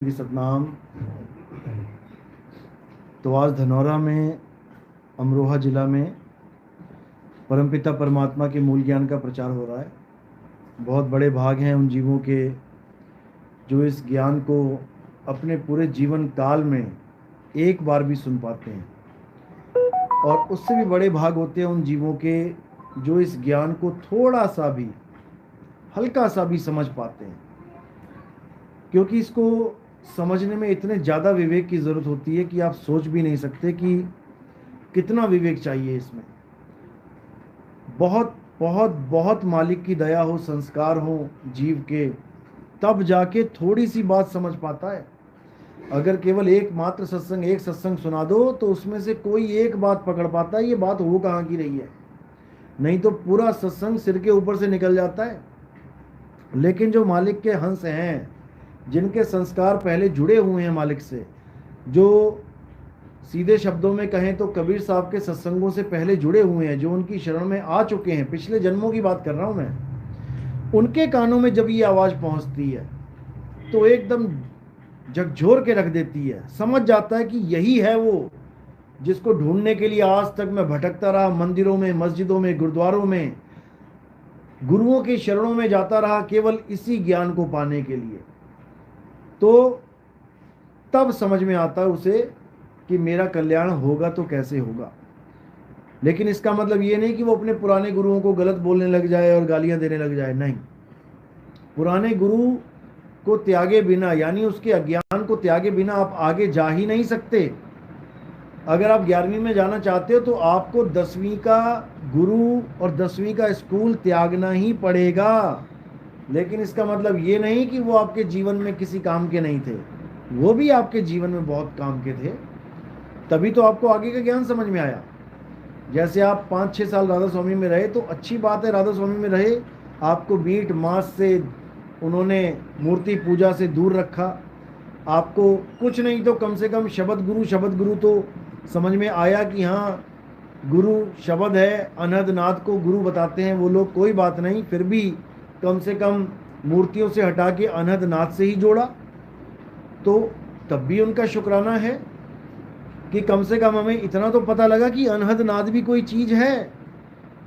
की सतनाम। तो आज धनौरा में, अमरोहा जिला में परमपिता परमात्मा के मूल ज्ञान का प्रचार हो रहा है। बहुत बड़े भाग हैं उन जीवों के जो इस ज्ञान को अपने पूरे जीवन काल में एक बार भी सुन पाते हैं, और उससे भी बड़े भाग होते हैं उन जीवों के जो इस ज्ञान को थोड़ा सा भी, हल्का सा भी समझ पाते हैं। क्योंकि इसको समझने में इतने ज़्यादा विवेक की ज़रूरत होती है कि आप सोच भी नहीं सकते कि कितना विवेक चाहिए इसमें। बहुत बहुत बहुत मालिक की दया हो, संस्कार हो जीव के, तब जाके थोड़ी सी बात समझ पाता है। अगर केवल एक मात्र सत्संग, एक सत्संग सुना दो तो उसमें से कोई एक बात पकड़ पाता है, ये बात हो कहाँ की रही है। नहीं तो पूरा सत्संग सिर के ऊपर से निकल जाता है। लेकिन जो मालिक के हंस हैं, जिनके संस्कार पहले जुड़े हुए हैं मालिक से, जो सीधे शब्दों में कहें तो कबीर साहब के सत्संगों से पहले जुड़े हुए हैं, जो उनकी शरण में आ चुके हैं, पिछले जन्मों की बात कर रहा हूं मैं, उनके कानों में जब ये आवाज़ पहुंचती है तो एकदम झकझोर के रख देती है। समझ जाता है कि यही है वो जिसको ढूंढने के लिए आज तक मैं भटकता रहा, मंदिरों में, मस्जिदों में, गुरुद्वारों में, गुरुओं के शरणों में जाता रहा, केवल इसी ज्ञान को पाने के लिए। तो तब समझ में आता है उसे कि मेरा कल्याण होगा तो कैसे होगा। लेकिन इसका मतलब ये नहीं कि वो अपने पुराने गुरुओं को गलत बोलने लग जाए और गालियां देने लग जाए, नहीं। पुराने गुरु को त्यागे बिना, यानी उसके अज्ञान को त्यागे बिना आप आगे जा ही नहीं सकते। अगर आप 11वीं में जाना चाहते हो तो आपको 10वीं का गुरु और 10वीं का स्कूल त्यागना ही पड़ेगा। लेकिन इसका मतलब ये नहीं कि वो आपके जीवन में किसी काम के नहीं थे, वो भी आपके जीवन में बहुत काम के थे। तभी तो आपको आगे का ज्ञान समझ में आया। जैसे आप 5-6 साल राधा स्वामी में रहे तो अच्छी बात है, राधा स्वामी में रहे, आपको मीट मांस से उन्होंने, मूर्ति पूजा से दूर रखा। आपको कुछ नहीं तो कम से कम शब्द गुरु तो समझ में आया कि हाँ गुरु शब्द है, अनहद नाद को गुरु बताते हैं वो लोग, कोई बात नहीं, फिर भी कम से कम मूर्तियों से हटा के अनहद नाद से ही जोड़ा। तो तब भी उनका शुक्राना है कि कम से कम हमें इतना तो पता लगा कि अनहद नाद भी कोई चीज़ है।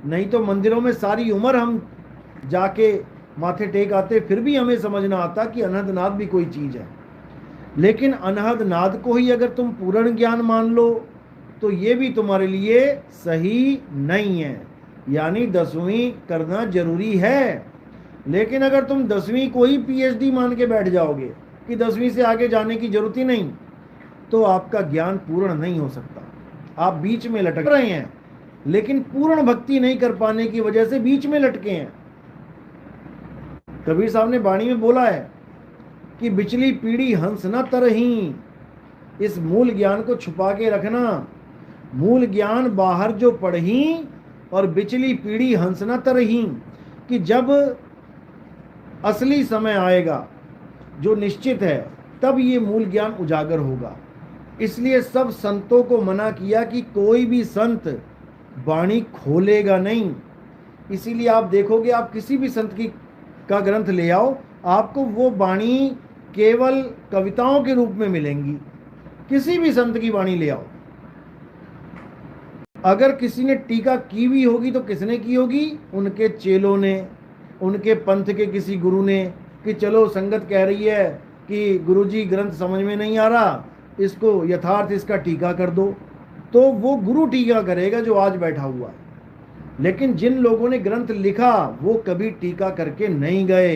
नहीं तो मंदिरों में सारी उम्र हम जाके माथे टेक आते, फिर भी हमें समझना आता कि अनहद नाद भी कोई चीज़ है। लेकिन अनहद नाद को ही अगर तुम पूर्ण ज्ञान मान लो तो ये भी तुम्हारे लिए सही नहीं है। यानी 10वीं करना जरूरी है, लेकिन अगर तुम 10वीं को ही पीएचडी मान के बैठ जाओगे कि 10वीं से आगे जाने की जरूरत ही नहीं, तो आपका ज्ञान पूर्ण नहीं हो सकता। आप बीच में लटक रहे हैं, लेकिन पूर्ण भक्ति नहीं कर पाने की वजह से बीच में लटके हैं। कबीर साहब ने वाणी में बोला है कि बिचली पीढ़ी हंस न तरही, इस मूल ज्ञान को छुपा के रखना। मूल ज्ञान बाहर जो पढ़ी और बिचली पीढ़ी हंस न तरही, कि जब असली समय आएगा जो निश्चित है तब ये मूल ज्ञान उजागर होगा। इसलिए सब संतों को मना किया कि कोई भी संत वाणी खोलेगा नहीं। इसीलिए आप देखोगे, आप किसी भी संत की का ग्रंथ ले आओ, आपको वो वाणी केवल कविताओं के रूप में मिलेंगी। किसी भी संत की वाणी ले आओ, अगर किसी ने टीका की भी होगी तो किसने की होगी? उनके चेलों ने, उनके पंथ के किसी गुरु ने, कि चलो संगत कह रही है कि गुरुजी ग्रंथ समझ में नहीं आ रहा, इसको यथार्थ इसका टीका कर दो, तो वो गुरु टीका करेगा जो आज बैठा हुआ है। लेकिन जिन लोगों ने ग्रंथ लिखा वो कभी टीका करके नहीं गए,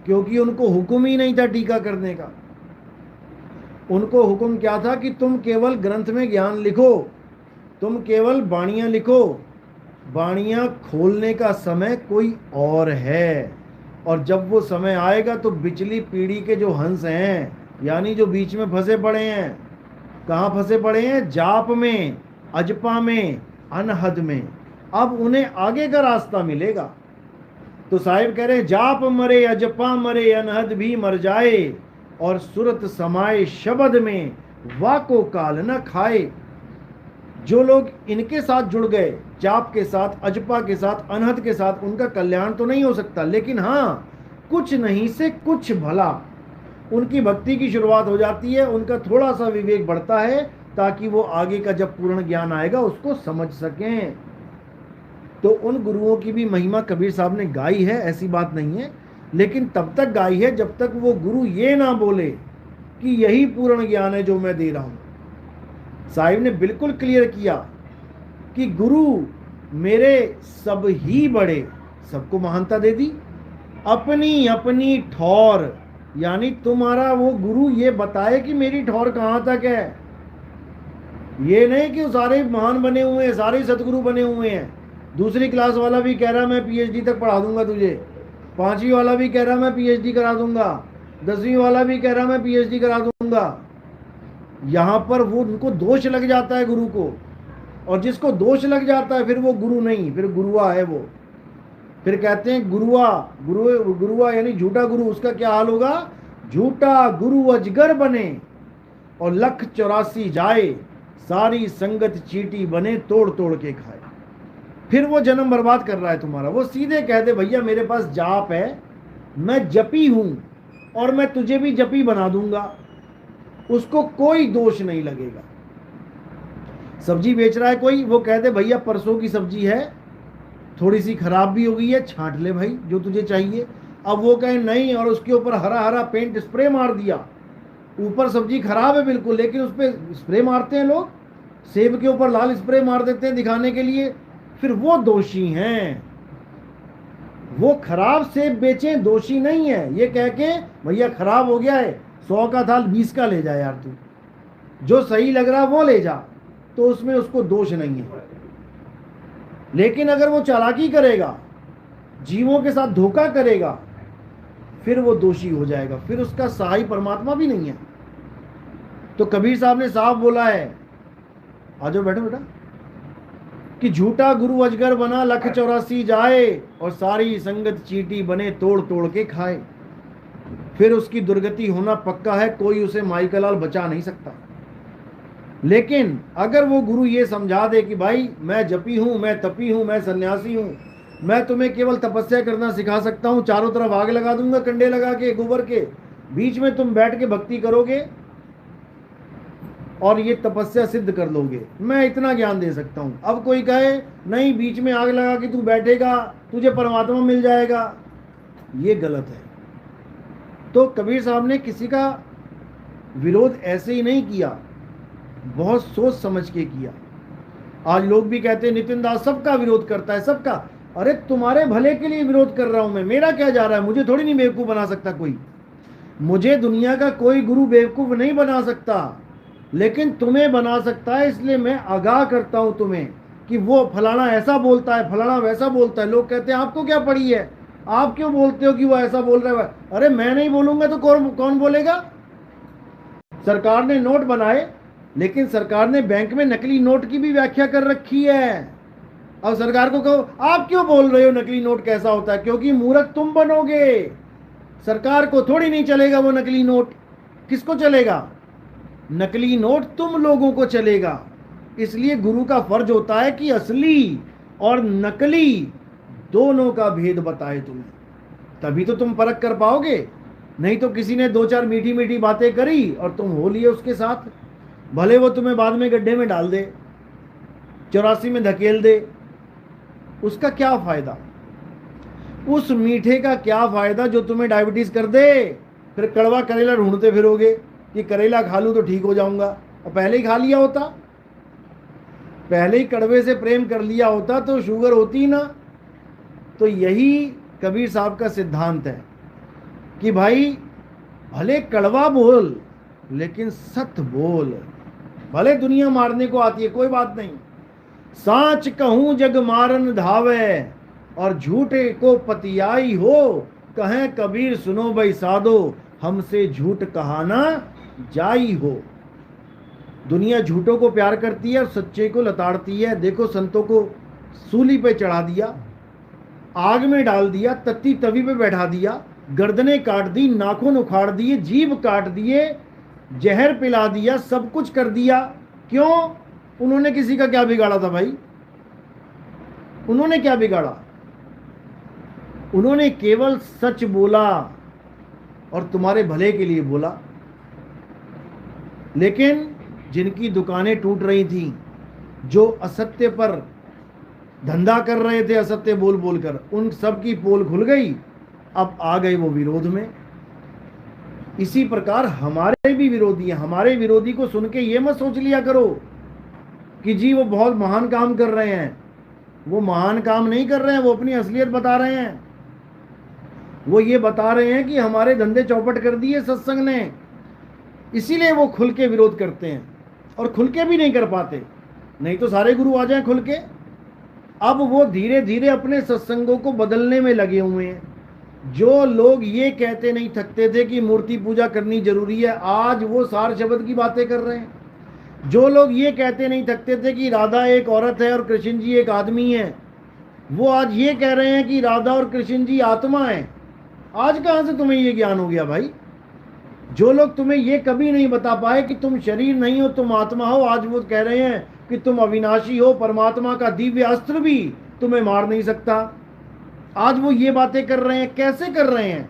क्योंकि उनको हुक्म ही नहीं था टीका करने का। उनको हुक्म क्या था कि तुम केवल ग्रंथ में ज्ञान लिखो, तुम केवल वाणियाँ लिखो, वाणियाँ खोलने का समय कोई और है। और जब वो समय आएगा तो बिचली पीढ़ी के जो हंस हैं, यानी जो बीच में फंसे पड़े हैं, कहाँ फंसे पड़े हैं? जाप में, अजपा में, अनहद में, अब उन्हें आगे का रास्ता मिलेगा। तो साहिब कह रहे हैं, जाप मरे, अजपा मरे, अनहद भी मर जाए, और सुरत समाए शब्द में, वाको काल न खाए। जो लोग इनके साथ जुड़ गए, जाप के साथ, अजपा के साथ, अनहद के साथ, उनका कल्याण तो नहीं हो सकता, लेकिन हाँ कुछ नहीं से कुछ भला। उनकी भक्ति की शुरुआत हो जाती है, उनका थोड़ा सा विवेक बढ़ता है ताकि वो आगे का जब पूर्ण ज्ञान आएगा उसको समझ सकें। तो उन गुरुओं की भी महिमा कबीर साहब ने गाई है, ऐसी बात नहीं है, लेकिन तब तक गाई है जब तक वो गुरु ये ना बोले कि यही पूर्ण ज्ञान है जो मैं दे रहा हूं। साहिब ने बिल्कुल क्लियर किया कि गुरु मेरे सब ही बड़े, सबको महानता दे दी, अपनी अपनी ठौर, यानी तुम्हारा वो गुरु ये बताए कि मेरी ठौर कहां तक है। ये नहीं कि सारे महान बने हुए हैं, सारे सतगुरु बने हुए हैं। दूसरी क्लास वाला भी कह रहा मैं पीएचडी तक पढ़ा दूंगा तुझे, 5वीं वाला भी कह रहा मैं पीएचडी करा दूंगा, 10वीं वाला भी कह रहा मैं पीएचडी करा दूंगा। यहां पर वो उनको दोष लग जाता है गुरु को, और जिसको दोष लग जाता है फिर वो गुरु नहीं, फिर गुरुआ है वो। फिर कहते हैं गुरुआ, गुरुआ यानी झूठा गुरु। उसका क्या हाल होगा? झूठा गुरु अजगर बने और 1,84 जाए, सारी संगत चींटी बने तोड़ तोड़ के खाए। फिर वो जन्म बर्बाद कर रहा है तुम्हारा। वो सीधे कह दे भैया मेरे पास जाप है, मैं जपी हूं और मैं तुझे भी जपी बना दूंगा, उसको कोई दोष नहीं लगेगा। सब्जी बेच रहा है कोई, वो कह दे भैया परसों की सब्जी है, थोड़ी सी खराब भी हो गई है, छांट ले भाई जो तुझे चाहिए। अब वो कहे नहीं, और उसके ऊपर हरा हरा पेंट स्प्रे मार दिया, ऊपर सब्जी खराब है बिल्कुल, लेकिन उस पर स्प्रे मारते हैं लोग, सेब के ऊपर लाल स्प्रे मार देते हैं दिखाने के लिए, फिर वो दोषी हैं। वो खराब सेब बेचें, दोषी नहीं है। ये कह के भैया खराब हो गया है, 100 का था 20 का ले जा यार, तू जो सही लग रहा वो ले जा, तो उसमें उसको दोष नहीं है। लेकिन अगर वो चालाकी करेगा, जीवों के साथ धोखा करेगा, फिर वो दोषी हो जाएगा, फिर उसका सहाय परमात्मा भी नहीं है। तो कबीर साहब ने साफ बोला है, आ जाओ बैठो बेटा, कि झूठा गुरु अजगर बना 1,84 जाए और सारी संगत चींटी बने तोड़ तोड़ के खाए। फिर उसकी दुर्गति होना पक्का है, कोई उसे माई का लाल बचा नहीं सकता। लेकिन अगर वो गुरु ये समझा दे कि भाई मैं जपी हूं, मैं तपी हूं, मैं सन्यासी हूं, मैं तुम्हें केवल तपस्या करना सिखा सकता हूं, चारों तरफ आग लगा दूंगा कंडे लगा के गोबर के, बीच में तुम बैठ के भक्ति करोगे और ये तपस्या सिद्ध कर लोगे, मैं इतना ज्ञान दे सकता हूं। अब कोई कहे नहीं बीच में आग लगा के तू बैठेगा तुझे परमात्मा मिल जाएगा, ये गलत है। तो कबीर साहब ने किसी का विरोध ऐसे ही नहीं किया, बहुत सोच समझ के किया। आज लोग भी कहते हैं नितिन दास सबका विरोध करता है, सबका। अरे तुम्हारे भले के लिए विरोध कर रहा हूं मैं, मेरा क्या जा रहा है, मुझे थोड़ी नहीं बेवकूफ बना सकता कोई, मुझे दुनिया का कोई गुरु बेवकूफ नहीं बना सकता, लेकिन तुम्हें बना सकता है। इसलिए मैं आगाह करता हूं तुम्हें कि वो फलाना ऐसा बोलता है, फलाना वैसा बोलता है। लोग कहते हैं आपको क्या पड़ी है, आप क्यों बोलते हो कि वो ऐसा बोल रहा है। अरे मैं नहीं बोलूंगा तो कौन बोलेगा। सरकार ने नोट बनाए, लेकिन सरकार ने बैंक में नकली नोट की भी व्याख्या कर रखी है। अब सरकार को कहो आप क्यों बोल रहे हो नकली नोट कैसा होता है, क्योंकि मूर्ख तुम बनोगे। सरकार को थोड़ी नहीं चलेगा वो नकली नोट, किसको चलेगा? नकली नोट तुम लोगों को चलेगा। इसलिए गुरु का फर्ज होता है कि असली और नकली दोनों का भेद बताए तुम्हें, तभी तो तुम परख कर पाओगे। नहीं तो किसी ने 2-4 मीठी मीठी बातें करी और तुम हो लिए उसके साथ, भले वो तुम्हें बाद में गड्ढे में डाल दे, 84 में धकेल दे, उसका क्या फायदा? उस मीठे का क्या फायदा जो तुम्हें डायबिटीज कर दे। फिर कड़वा करेला ढूंढते फिरोगे कि करेला खा लूं तो ठीक हो जाऊंगा, और पहले ही खा लिया होता, पहले ही कड़वे से प्रेम कर लिया होता तो शुगर होती ना। तो यही कबीर साहब का सिद्धांत है कि भाई भले कड़वा बोल लेकिन सत्य बोल, भले दुनिया मारने को आती है कोई बात नहीं, सांच कहूं जग मारन धावे और झूठे को पतियाई हो, कहें कबीर सुनो भाई साधो हमसे झूठ कहाना जाई हो। दुनिया झूठों को प्यार करती है और सच्चे को लताड़ती है। देखो संतों को सूली पे चढ़ा दिया, आग में डाल दिया, तत्ती तवी पे बैठा दिया, गर्दनें काट दी, नाखून उखाड़ दिए, जीभ काट दिए, जहर पिला दिया, सब कुछ कर दिया। क्यों? उन्होंने किसी का क्या बिगाड़ा था भाई? उन्होंने क्या बिगाड़ा? उन्होंने केवल सच बोला, और तुम्हारे भले के लिए बोला। लेकिन जिनकी दुकानें टूट रही थी, जो असत्य पर धंधा कर रहे थे असत्य बोल बोल कर, उन सब की पोल खुल गई। अब आ गए वो विरोध में। इसी प्रकार हमारे भी विरोधी हैं। हमारे विरोधी को सुन के ये मत सोच लिया करो कि जी वो बहुत महान काम कर रहे हैं। वो महान काम नहीं कर रहे हैं, वो अपनी असलियत बता रहे हैं। वो ये बता रहे हैं कि हमारे धंधे चौपट कर दिए सत्संग ने, इसीलिए वो खुल के विरोध करते हैं। और खुल के भी नहीं कर पाते, नहीं तो सारे गुरु आ जाएं खुल के। अब वो धीरे धीरे अपने सत्संगों को बदलने में लगे हुए हैं। जो लोग ये कहते नहीं थकते थे कि मूर्ति पूजा करनी जरूरी है, आज वो सार शब्द की बातें कर रहे हैं। जो लोग ये कहते नहीं थकते थे कि राधा एक औरत है और कृष्ण जी एक आदमी है, वो आज ये कह रहे हैं कि राधा और कृष्ण जी आत्मा है। आज कहाँ से तुम्हें ये ज्ञान हो गया भाई? जो लोग तुम्हें ये कभी नहीं बता पाए कि तुम शरीर नहीं हो, तुम आत्मा हो, आज वो कह रहे हैं कि तुम अविनाशी हो, परमात्मा का दिव्य अस्त्र भी तुम्हें मार नहीं सकता। आज वो ये बातें कर रहे हैं। कैसे कर रहे हैं?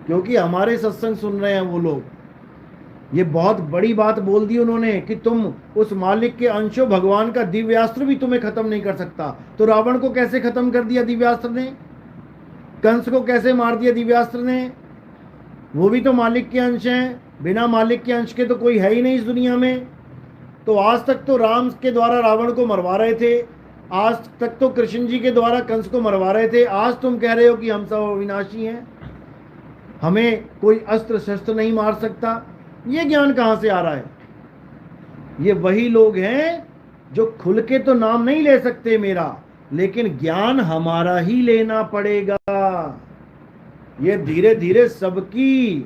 क्योंकि हमारे सत्संग सुन रहे हैं वो लोग। ये बहुत बड़ी बात बोल दी उन्होंने कि तुम उस मालिक के अंश हो, भगवान का दिव्यास्त्र भी तुम्हें खत्म नहीं कर सकता। तो रावण को कैसे खत्म कर दिया दिव्यास्त्र ने? कंस को कैसे मार दिया दिव्यास्त्र ने? वो भी तो मालिक के अंश हैं। बिना मालिक के अंश के तो कोई है ही नहीं इस दुनिया में। तो आज तक तो राम के द्वारा रावण को मरवा रहे थे, आज तक तो कृष्ण जी के द्वारा कंस को मरवा रहे थे। आज तुम कह रहे हो कि हम सब अविनाशी हैं, हमें कोई अस्त्र शस्त्र नहीं मार सकता। ये ज्ञान कहाँ से आ रहा है? ये वही लोग हैं जो खुल के तो नाम नहीं ले सकते मेरा, लेकिन ज्ञान हमारा ही लेना पड़ेगा। ये धीरे धीरे सबकी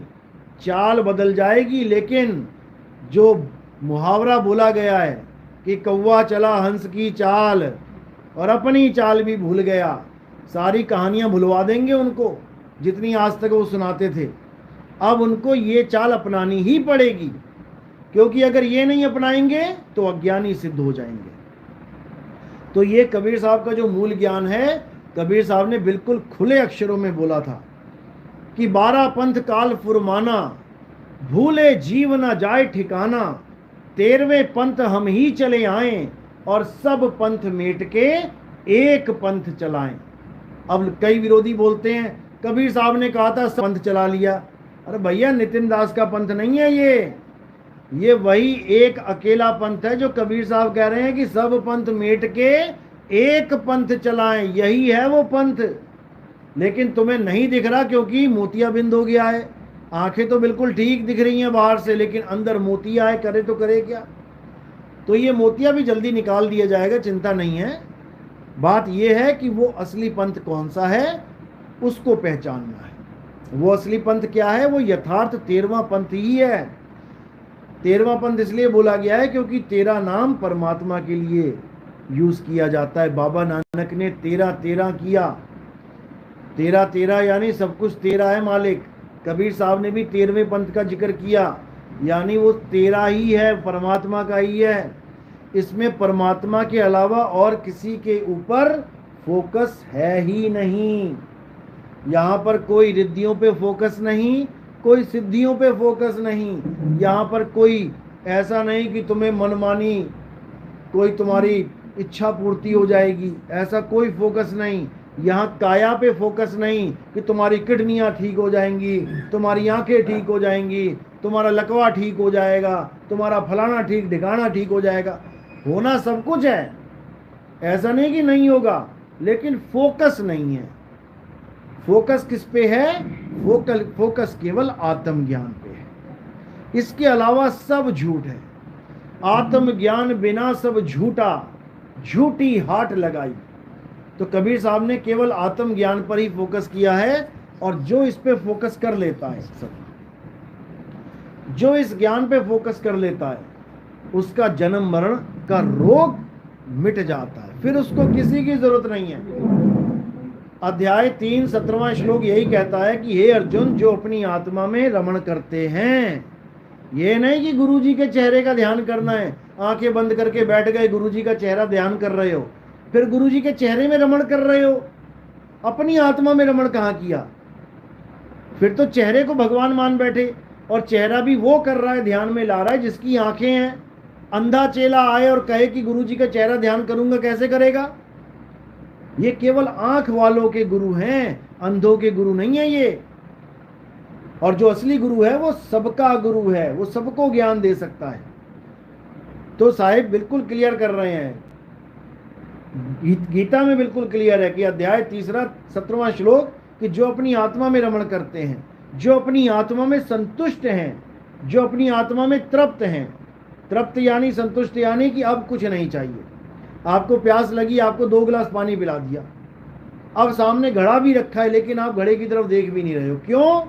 चाल बदल जाएगी। लेकिन जो मुहावरा बोला गया है कि कौवा चला हंस की चाल और अपनी चाल भी भूल गया, सारी कहानियां भुलवा देंगे उनको जितनी आज तक वो सुनाते थे। अब उनको ये चाल अपनानी ही पड़ेगी, क्योंकि अगर ये नहीं अपनाएंगे तो अज्ञानी सिद्ध हो जाएंगे। तो ये कबीर साहब का जो मूल ज्ञान है, कबीर साहब ने बिल्कुल खुले अक्षरों में बोला था कि 12 पंथ काल फुरमाना, भूले जीव न जाए ठिकाना, 13वें पंथ हम ही चले आए और सब पंथ मेट के एक पंथ चलाएं। अब कई विरोधी बोलते हैं कबीर साहब ने कहा था सब पंथ चला लिया। अरे भैया, नितिन दास का पंथ नहीं है ये वही एक अकेला पंथ है जो कबीर साहब कह रहे हैं कि सब पंथ मेट के एक पंथ चलाएं। यही है वो पंथ। लेकिन तुम्हें नहीं दिख रहा क्योंकि मोतियाबिंद हो गया है। आंखें तो बिल्कुल ठीक दिख रही हैं बाहर से, लेकिन अंदर मोतिया है। करे तो करे क्या? तो ये मोतिया भी जल्दी निकाल दिया जाएगा, चिंता नहीं है। बात ये है कि वो असली पंथ कौन सा है, उसको पहचानना है। वो असली पंथ क्या है? वो यथार्थ 13वां पंथ ही है। 13वां पंथ इसलिए बोला गया है क्योंकि 13 नाम परमात्मा के लिए यूज किया जाता है। बाबा नानक ने 13 किया। 13 यानी सब कुछ 13 है मालिक। कबीर साहब ने भी 13वें पंथ का जिक्र किया, यानी वो 13 ही है, परमात्मा का ही है। इसमें परमात्मा के अलावा और किसी के ऊपर फोकस है ही नहीं। यहाँ पर कोई रिद्धियों पे फोकस नहीं, कोई सिद्धियों पे फोकस नहीं। यहाँ पर कोई ऐसा नहीं कि तुम्हें मनमानी कोई तुम्हारी इच्छा पूर्ति हो जाएगी, ऐसा कोई फोकस नहीं। यहाँ काया पे फोकस नहीं कि तुम्हारी किडनियाँ ठीक हो जाएंगी, तुम्हारी आंखें ठीक हो जाएंगी, तुम्हारा लकवा ठीक हो जाएगा, तुम्हारा फलाना ठीक ठिकाना ठीक हो जाएगा। होना सब कुछ है, ऐसा नहीं कि नहीं होगा, लेकिन फोकस नहीं है। फोकस किस पे है? फोकस केवल आत्मज्ञान पे है। इसके अलावा सब झूठ है। आत्मज्ञान बिना सब झूठा, झूठी हाट लगाई। तो कबीर साहब ने केवल आत्मज्ञान पर ही फोकस किया है, और जो इस पे फोकस कर लेता है, सब जो इस ज्ञान पे फोकस कर लेता है, उसका जन्म मरण का रोग मिट जाता है। फिर उसको किसी की जरूरत नहीं है। अध्याय 3 17वां श्लोक यही कहता है कि हे अर्जुन, जो अपनी आत्मा में रमण करते हैं, ये नहीं कि गुरुजी के चेहरे का ध्यान करना है, आंखें बंद करके बैठ गए, गुरुजी का चेहरा ध्यान कर रहे हो, फिर गुरुजी के चेहरे में रमण कर रहे हो, अपनी आत्मा में रमण कहाँ किया? फिर तो चेहरे को भगवान मान बैठे, और चेहरा भी वो कर रहा है, ध्यान में ला रहा है जिसकी आंखें हैं। अंधा चेला आए और कहे कि गुरुजी का चेहरा ध्यान करूंगा, कैसे करेगा? ये केवल आंख वालों के गुरु हैं, अंधों के गुरु नहीं है ये। और जो असली गुरु है वो सबका गुरु है, वो सबको ज्ञान दे सकता है। तो साहिब बिल्कुल क्लियर कर रहे हैं, गीता में बिल्कुल क्लियर है कि अध्याय 3 17वां श्लोक, कि जो अपनी आत्मा में रमण करते हैं, जो अपनी आत्मा में संतुष्ट हैं, जो अपनी आत्मा में तृप्त हैं। तृप्त यानी संतुष्ट, यानी कि अब कुछ नहीं चाहिए। आपको प्यास लगी, आपको 2 गिलास पानी पिला दिया, अब सामने घड़ा भी रखा है लेकिन आप घड़े की तरफ देख भी नहीं रहे हो। क्यों?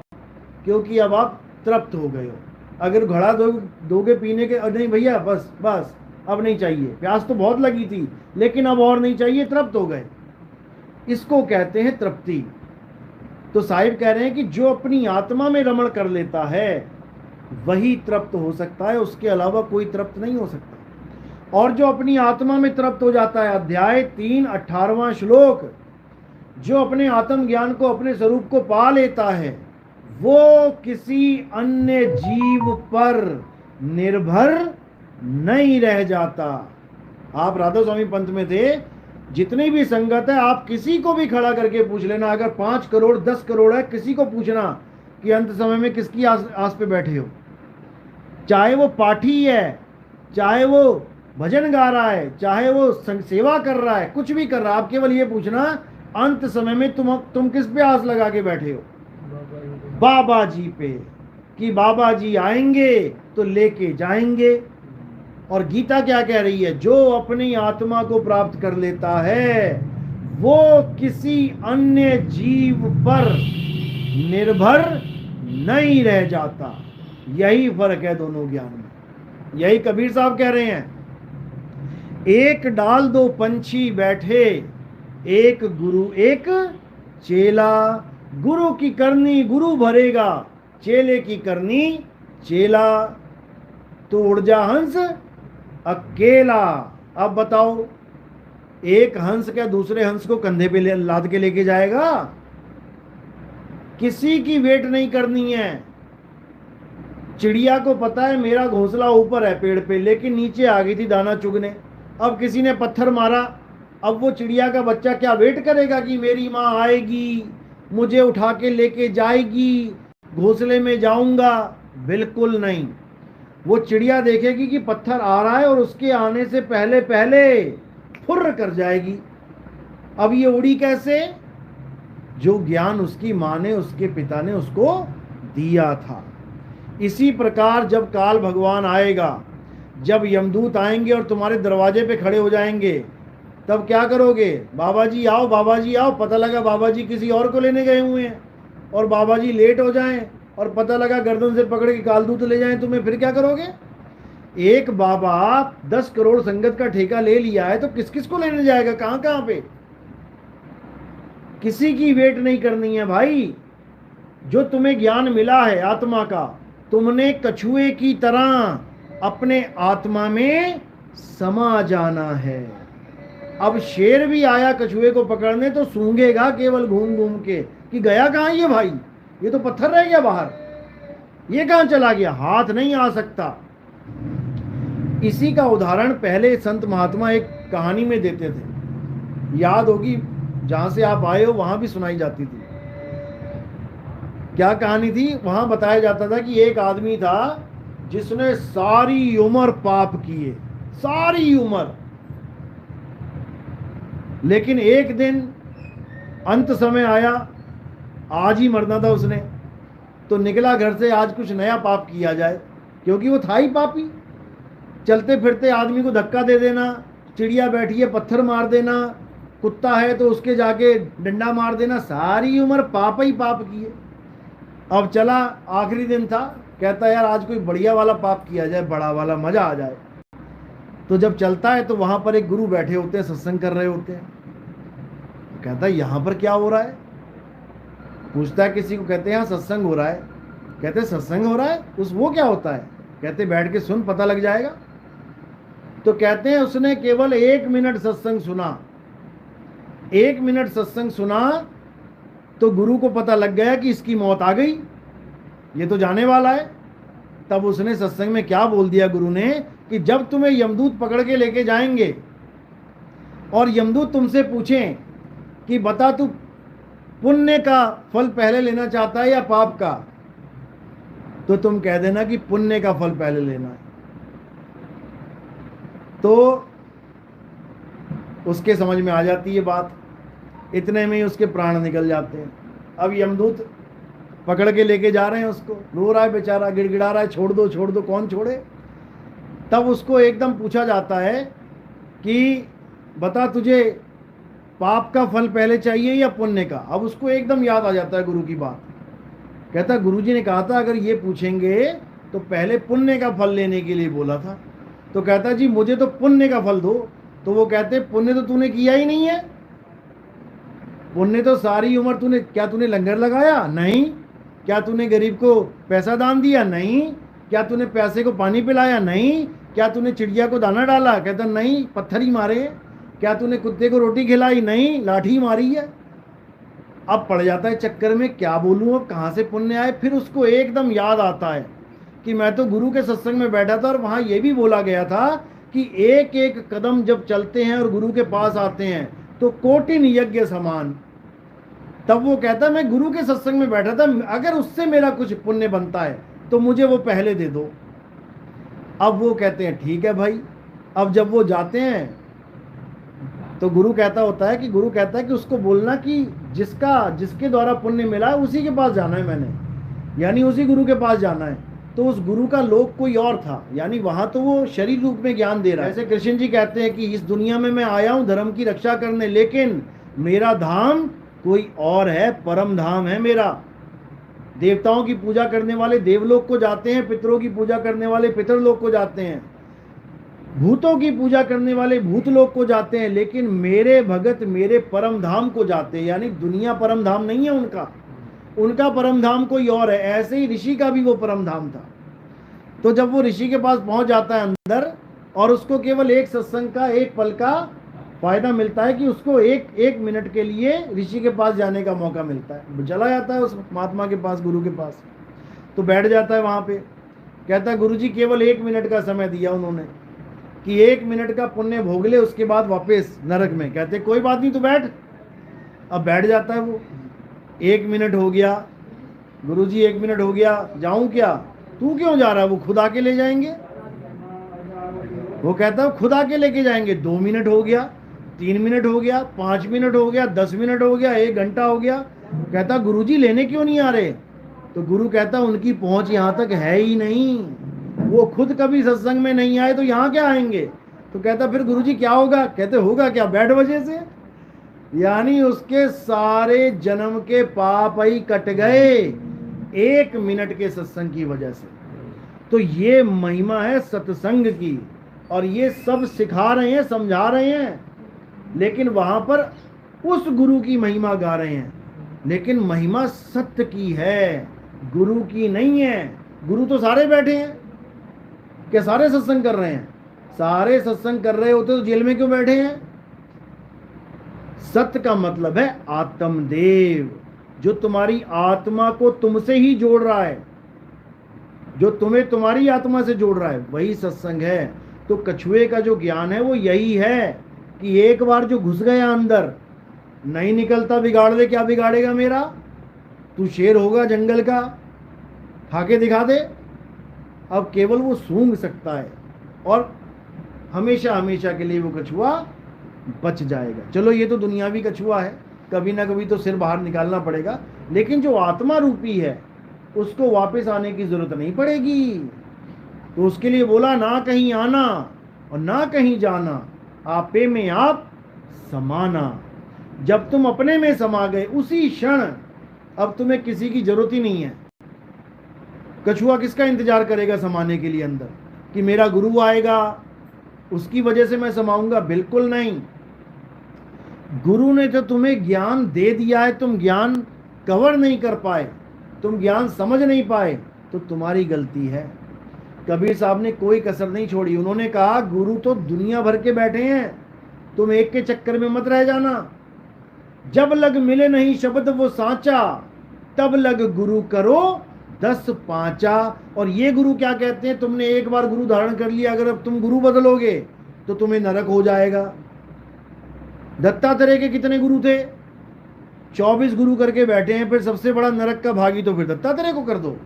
क्योंकि अब आप तृप्त हो गए हो। अगर घड़ा दोगे पीने के, नहीं भैया बस बस अब नहीं चाहिए, प्यास तो बहुत लगी थी लेकिन अब और नहीं चाहिए, तृप्त हो गए, इसको कहते हैं तृप्ति। तो साहिब कह रहे हैं कि जो अपनी आत्मा में रमण कर लेता है वही तृप्त हो सकता है, उसके अलावा कोई तृप्त नहीं हो सकता। और जो अपनी आत्मा में तृप्त हो जाता है, अध्याय 3 18वां श्लोक, जो अपने आत्म ज्ञान को, अपने स्वरूप को पा लेता है, वो किसी अन्य जीव पर निर्भर नहीं रह जाता। आप राधा स्वामी पंथ में थे, जितनी भी संगत है आप किसी को भी खड़ा करके पूछ लेना, अगर 5 करोड़ 10 करोड़ है, किसी को पूछना कि अंत समय में किसकी आस पे बैठे हो, चाहे वो पाठी है, चाहे वो भजन गा रहा है, चाहे वो सेवा कर रहा है, कुछ भी कर रहा है, आप केवल ये पूछना अंत समय में तुम किस पे आस लगा के बैठे हो? बाबा जी पे, कि बाबा जी आएंगे तो लेके जाएंगे। और गीता क्या कह रही है? जो अपनी आत्मा को प्राप्त कर लेता है वो किसी अन्य जीव पर निर्भर नहीं रह जाता। यही फर्क है दोनों ज्ञान में। यही कबीर साहब कह रहे हैं, एक डाल 2 पंछी बैठे, एक गुरु एक चेला। गुरु की करनी गुरु भरेगा, चेले की करनी चेला। तो उड़ जा हंस अकेला। अब बताओ, एक हंस क्या दूसरे हंस को कंधे पे लाद के लेके जाएगा? किसी की वेट नहीं करनी है। चिड़िया को पता है मेरा घोंसला ऊपर है पेड़ पे, लेकिन नीचे आ गई थी दाना चुगने। अब किसी ने पत्थर मारा, अब वो चिड़िया का बच्चा क्या वेट करेगा कि मेरी माँ आएगी, मुझे उठा के लेके जाएगी, घोंसले में जाऊंगा? बिल्कुल नहीं। वो चिड़िया देखेगी कि पत्थर आ रहा है और उसके आने से पहले पहले फुर्र कर जाएगी। अब ये उड़ी कैसे? जो ज्ञान उसकी माँ ने, उसके पिता ने उसको दिया था। इसी प्रकार जब काल भगवान आएगा, जब यमदूत आएंगे और तुम्हारे दरवाजे पे खड़े हो जाएंगे, तब क्या करोगे? बाबा जी आओ, बाबा जी आओ। पता लगा बाबा जी किसी और को लेने गए हुए हैं और बाबा जी लेट हो जाएं और पता लगा गर्दन से पकड़ के कालदूत ले जाएं तुम्हें, फिर क्या करोगे? एक बाबा 10 करोड़ संगत का ठेका ले लिया है तो किस किस को लेने जाएगा? कहां कहां पे? किसी की वेट नहीं करनी है भाई। जो तुम्हें ज्ञान मिला है आत्मा का, तुमने कछुए की तरह अपने आत्मा में समा जाना है। अब शेर भी आया कछुए को पकड़ने तो सूंघेगा केवल घूम घूम के कि गया कहां ये भाई, ये तो पत्थर रह गया बाहर, ये कहां चला गया, हाथ नहीं आ सकता। इसी का उदाहरण पहले संत महात्मा एक कहानी में देते थे, याद होगी, जहां से आप आए हो वहां भी सुनाई जाती थी। क्या कहानी थी? वहां बताया जाता था कि एक आदमी था जिसने सारी उम्र पाप किए, सारी उम्र, लेकिन एक दिन अंत समय आया, आज ही मरना था उसने, तो निकला घर से आज कुछ नया पाप किया जाए, क्योंकि वो था ही पापी। चलते फिरते आदमी को धक्का दे देना, चिड़िया बैठी है पत्थर मार देना, कुत्ता है तो उसके जाके डंडा मार देना, सारी उम्र पाप ही पाप किए। अब चला, आखिरी दिन था, कहता यार आज कोई बढ़िया वाला पाप किया जाए, बड़ा वाला, मजा आ जाए। तो जब चलता है तो वहां पर एक गुरु बैठे होते हैं, सत्संग कर रहे होते हैं। कहता है यहां पर क्या हो रहा है? पूछता है किसी को, कहते हैं यहाँ सत्संग हो रहा है। कहते सत्संग हो रहा है, वो क्या होता है? कहते बैठ के सुन, पता लग जाएगा। तो कहते हैं उसने केवल 1 मिनट सत्संग सुना, 1 मिनट सत्संग सुना तो गुरु को पता लग गया कि इसकी मौत आ गई, ये तो जाने वाला है। तब उसने सत्संग में क्या बोल दिया गुरु ने कि जब तुम्हें यमदूत पकड़ के लेके जाएंगे और यमदूत तुमसे पूछें कि बता तू पुण्य का फल पहले लेना चाहता है या पाप का, तो तुम कह देना कि पुण्य का फल पहले लेना है। तो उसके समझ में आ जाती है बात, इतने में ही उसके प्राण निकल जाते हैं। अब यमदूत पकड़ के लेके जा रहे हैं उसको, रो रहा है बेचारा, गिड़गिड़ा रहा है, छोड़ दो छोड़ दो, कौन छोड़े। तब उसको एकदम पूछा जाता है कि बता तुझे पाप का फल पहले चाहिए या पुण्य का। अब उसको एकदम याद आ जाता है गुरु की बात, कहता गुरुजी ने कहा था अगर ये पूछेंगे तो पहले पुण्य का फल लेने के लिए बोला था। तो कहता जी मुझे तो पुण्य का फल दो। तो वो कहते पुण्य तो तूने किया ही नहीं है, पुण्य तो सारी उम्र तूने, क्या तूने लंगर लगाया? नहीं। क्या तूने गरीब को पैसा दान दिया? नहीं। क्या तूने पैसे को पानी पिलाया? नहीं। क्या तूने चिड़िया को दाना डाला? कहता नहीं, पत्थर ही मारे। क्या तूने कुत्ते को रोटी खिलाई? नहीं, लाठी मारी है। अब पड़ जाता है चक्कर में, क्या बोलूं अब कहाँ से पुण्य आए। फिर उसको एकदम याद आता है कि मैं तो गुरु के सत्संग में बैठा था और वहाँ ये भी बोला गया था कि एक एक कदम जब चलते हैं और गुरु के पास आते हैं तो कोटिन यज्ञ समान। तब वो कहता मैं गुरु के सत्संग में बैठा था, अगर उससे मेरा कुछ पुण्य बनता है तो मुझे वो पहले दे दो। अब वो कहते हैं ठीक है भाई। अब जब वो जाते हैं तो गुरु कहता होता है कि उसको बोलना कि जिसके द्वारा पुण्य मिला है उसी के पास जाना है मैंने, यानी उसी गुरु के पास जाना है। तो उस गुरु का लोक कोई और था, यानी वहां तो वो शरीर रूप में ज्ञान दे रहा है। जैसे कृष्ण जी कहते हैं कि इस दुनिया में मैं आया हूं धर्म की रक्षा करने, लेकिन मेरा धाम कोई और है, परम धाम है मेरा। देवताओं की पूजा करने वाले देवलोक को जाते हैं, पितरों की पूजा करने वाले पितरलोक को जाते हैं, भूतों की पूजा करने वाले भूतलोक को जाते हैं, लेकिन मेरे भगत मेरे परम धाम को जाते हैं। यानी दुनिया परम धाम नहीं है उनका परम धाम कोई और है। ऐसे ही ऋषि का भी वो परम धाम था। तो जब वो ऋषि के पास पहुंच जाता है अंदर और उसको केवल एक सत्संग का एक पल का फायदा मिलता है कि उसको एक मिनट के लिए ऋषि के पास जाने का मौका मिलता है, चला जाता है उस महात्मा के पास, गुरु के पास। तो बैठ जाता है वहां पे, कहता है गुरु जी केवल 1 मिनट का समय दिया उन्होंने कि 1 मिनट का पुण्य भोग ले, उसके बाद वापस नरक में। कहते कोई बात नहीं, तू बैठ। अब बैठ जाता है वो। 1 मिनट हो गया, गुरु जी 1 मिनट हो गया, जाऊं क्या? तू क्यों जा रहा है? वो खुद आके ले जाएंगे। वो कहता है खुद आके लेके जाएंगे। 2 मिनट हो गया, 3 मिनट हो गया, 5 मिनट हो गया, 10 मिनट हो गया, 1 घंटा हो गया। कहता गुरु जी लेने क्यों नहीं आ रहे? तो गुरु कहता उनकी पहुंच यहाँ तक है ही नहीं, वो खुद कभी सत्संग में नहीं आए तो यहाँ क्या आएंगे? तो कहता फिर गुरु जी क्या होगा? कहते होगा क्या? बैठ वजह से। यानी उसके सारे जन्म के पाप ही कट गए 1 मिनट के सत्संग की वजह से। तो ये महिमा है सत्संग की, और ये सब सिखा रहे हैं, समझा रहे हैं, लेकिन वहां पर उस गुरु की महिमा गा रहे हैं। लेकिन महिमा सत्य की है, गुरु की नहीं है। गुरु तो सारे बैठे हैं, क्या सारे सत्संग कर रहे हैं? सारे सत्संग कर रहे होते तो जेल में क्यों बैठे हैं? सत्य का मतलब है आत्मदेव, जो तुम्हारी आत्मा को तुमसे ही जोड़ रहा है, जो तुम्हें तुम्हारी आत्मा से जोड़ रहा है, वही सत्संग है। तो कछुए का जो ज्ञान है वो यही है कि एक बार जो घुस गया अंदर, नहीं निकलता, बिगाड़ दे। क्या बिगाड़ेगा मेरा? तू शेर होगा जंगल का, खाके दिखा दे। अब केवल वो सूंघ सकता है और हमेशा हमेशा के लिए वो कछुआ बच जाएगा। चलो ये तो दुनियावी कछुआ है, कभी ना कभी तो सिर बाहर निकालना पड़ेगा, लेकिन जो आत्मा रूपी है उसको वापस आने की जरूरत नहीं पड़ेगी। तो उसके लिए बोला ना कहीं आना और ना कहीं जाना, आपे में आप समाना। जब तुम अपने में समा गए उसी क्षण अब तुम्हें किसी की जरूरत ही नहीं है। कछुआ किसका इंतजार करेगा समाने के लिए अंदर, कि मेरा गुरु आएगा उसकी वजह से मैं समाऊंगा? बिल्कुल नहीं। गुरु ने तो तुम्हें ज्ञान दे दिया है, तुम ज्ञान कवर नहीं कर पाए, तुम ज्ञान समझ नहीं पाए, तो तुम्हारी गलती है। कबीर साहब ने कोई कसर नहीं छोड़ी। उन्होंने कहा गुरु तो दुनिया भर के बैठे हैं, तुम एक के चक्कर में मत रह जाना। जब लग मिले नहीं शब्द वो सांचा, तब लग गुरु करो 10 पांचा। और ये गुरु क्या कहते हैं, तुमने एक बार गुरु धारण कर लिया, अगर अब तुम गुरु बदलोगे तो तुम्हें नरक हो जाएगा। दत्तात्रेय के कितने गुरु थे? 24 गुरु करके बैठे हैं, फिर सबसे बड़ा नरक का भागी तो फिर दत्तात्रेय को कर दो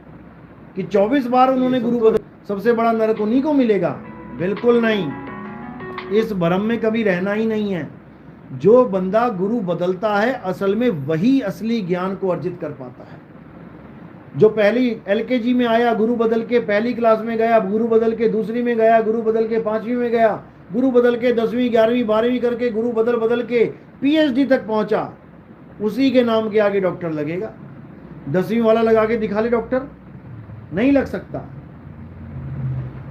कि 24 बार उन्होंने गुरु बदल, सबसे बड़ा नरक उन्हीं को मिलेगा? बिल्कुल नहीं, इस भ्रम में कभी रहना ही नहीं है। जो बंदा गुरु बदलता है असल में वही असली ज्ञान को अर्जित कर पाता है। जो पहली LKG में आया, गुरु बदल के पहली क्लास में गया, गुरु बदल के दूसरी में गया, गुरु बदल के 5वीं में गया, गुरु बदल के 10वीं 11वीं 12वीं करके गुरु बदल बदल के PhD तक पहुंचा, उसी के नाम के आगे डॉक्टर लगेगा। 10वीं वाला लगा के दिखा ले डॉक्टर, नहीं लग सकता।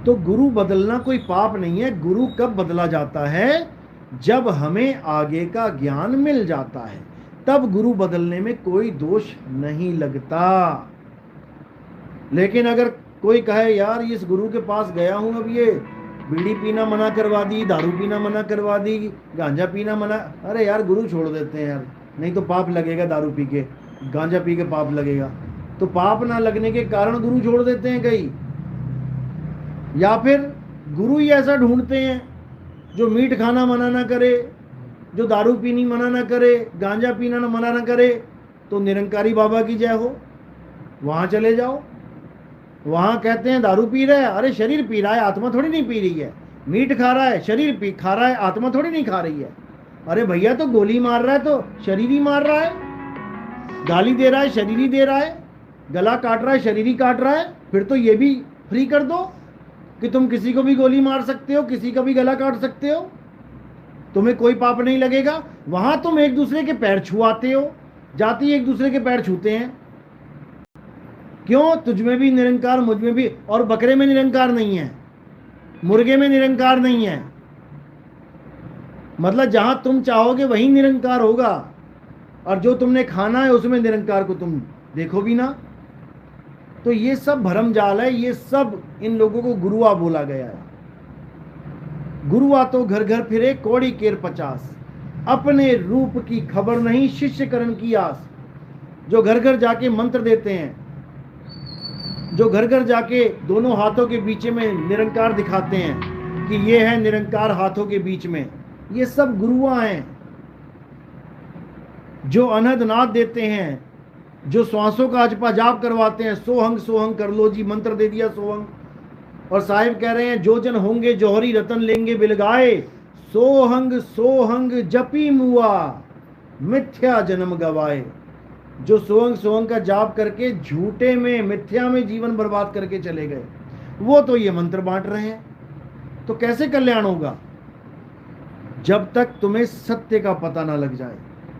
तो गुरु बदलना कोई पाप नहीं है। गुरु कब बदला जाता है? जब हमें आगे का ज्ञान मिल जाता है, तब गुरु बदलने में कोई दोष नहीं लगता। लेकिन अगर कोई कहे यार इस गुरु के पास गया हूं, अब ये बीड़ी पीना मना करवा दी, दारू पीना मना करवा दी, गांजा पीना मना, अरे यार गुरु छोड़ देते हैं यार, नहीं तो पाप लगेगा, दारू पी के गांजा पी के पाप लगेगा। तो पाप ना लगने के कारण गुरु छोड़ देते हैं कई, या फिर गुरु ही ऐसा ढूंढते हैं जो मीट खाना मना ना करे, जो दारू पीनी मना ना करे, गांजा पीना ना मना ना करे। तो निरंकारी बाबा की जय हो, वहां चले जाओ। वहां कहते हैं दारू पी रहा है, अरे शरीर पी रहा है, आत्मा थोड़ी नहीं पी रही है। मीट खा रहा है, शरीर पी खा रहा है, आत्मा थोड़ी नहीं खा रही है। अरे भैया तो गोली मार रहा है तो शरीर ही मार रहा है, गाली दे रहा है शरीर ही दे रहा है, गला काट रहा है शरीर ही काट रहा है। फिर तो ये भी फ्री कर दो कि तुम किसी को भी गोली मार सकते हो, किसी का भी गला काट सकते हो, तुम्हें कोई पाप नहीं लगेगा। वहां तुम एक दूसरे के पैर छुआते हो, जाति एक दूसरे के पैर छूते हैं। क्यों? तुझ में भी निरंकार, मुझ में भी। और बकरे में निरंकार नहीं है, मुर्गे में निरंकार नहीं है। मतलब जहां तुम चाहोगे वहीं निरंकार होगा, और जो तुमने खाना है उसमें निरंकार को तुम देखो भी ना। तो ये सब भरम जाल है, ये सब इन लोगों को गुरुआ बोला गया है। गुरुआ तो घर घर फिरे कौड़ी केर 50, अपने रूप की खबर नहीं शिष्यकरण की आस। जो घर घर जाके मंत्र देते हैं, जो घर घर जाके दोनों हाथों के बीच में निरंकार दिखाते हैं कि ये है निरंकार हाथों के बीच में, ये सब गुरुआ हैं। जो अनहद नाद देते हैं, जो श्वासों का अजपा जाप करवाते हैं, सोहंग सोहंग कर लो जी, मंत्र दे दिया सोहंग। और साहिब कह रहे हैं जो जन होंगे जौहरी रतन लेंगे बिलगाए, सोहंग सोहंग जपी मुआ मिथ्या जन्म गवाए। जो सोहंग सोहंग का जाप करके झूठे में, मिथ्या में जीवन बर्बाद करके चले गए, वो तो ये मंत्र बांट रहे हैं। तो कैसे कल्याण होगा? जब तक तुम्हें सत्य का पता ना लग जाए।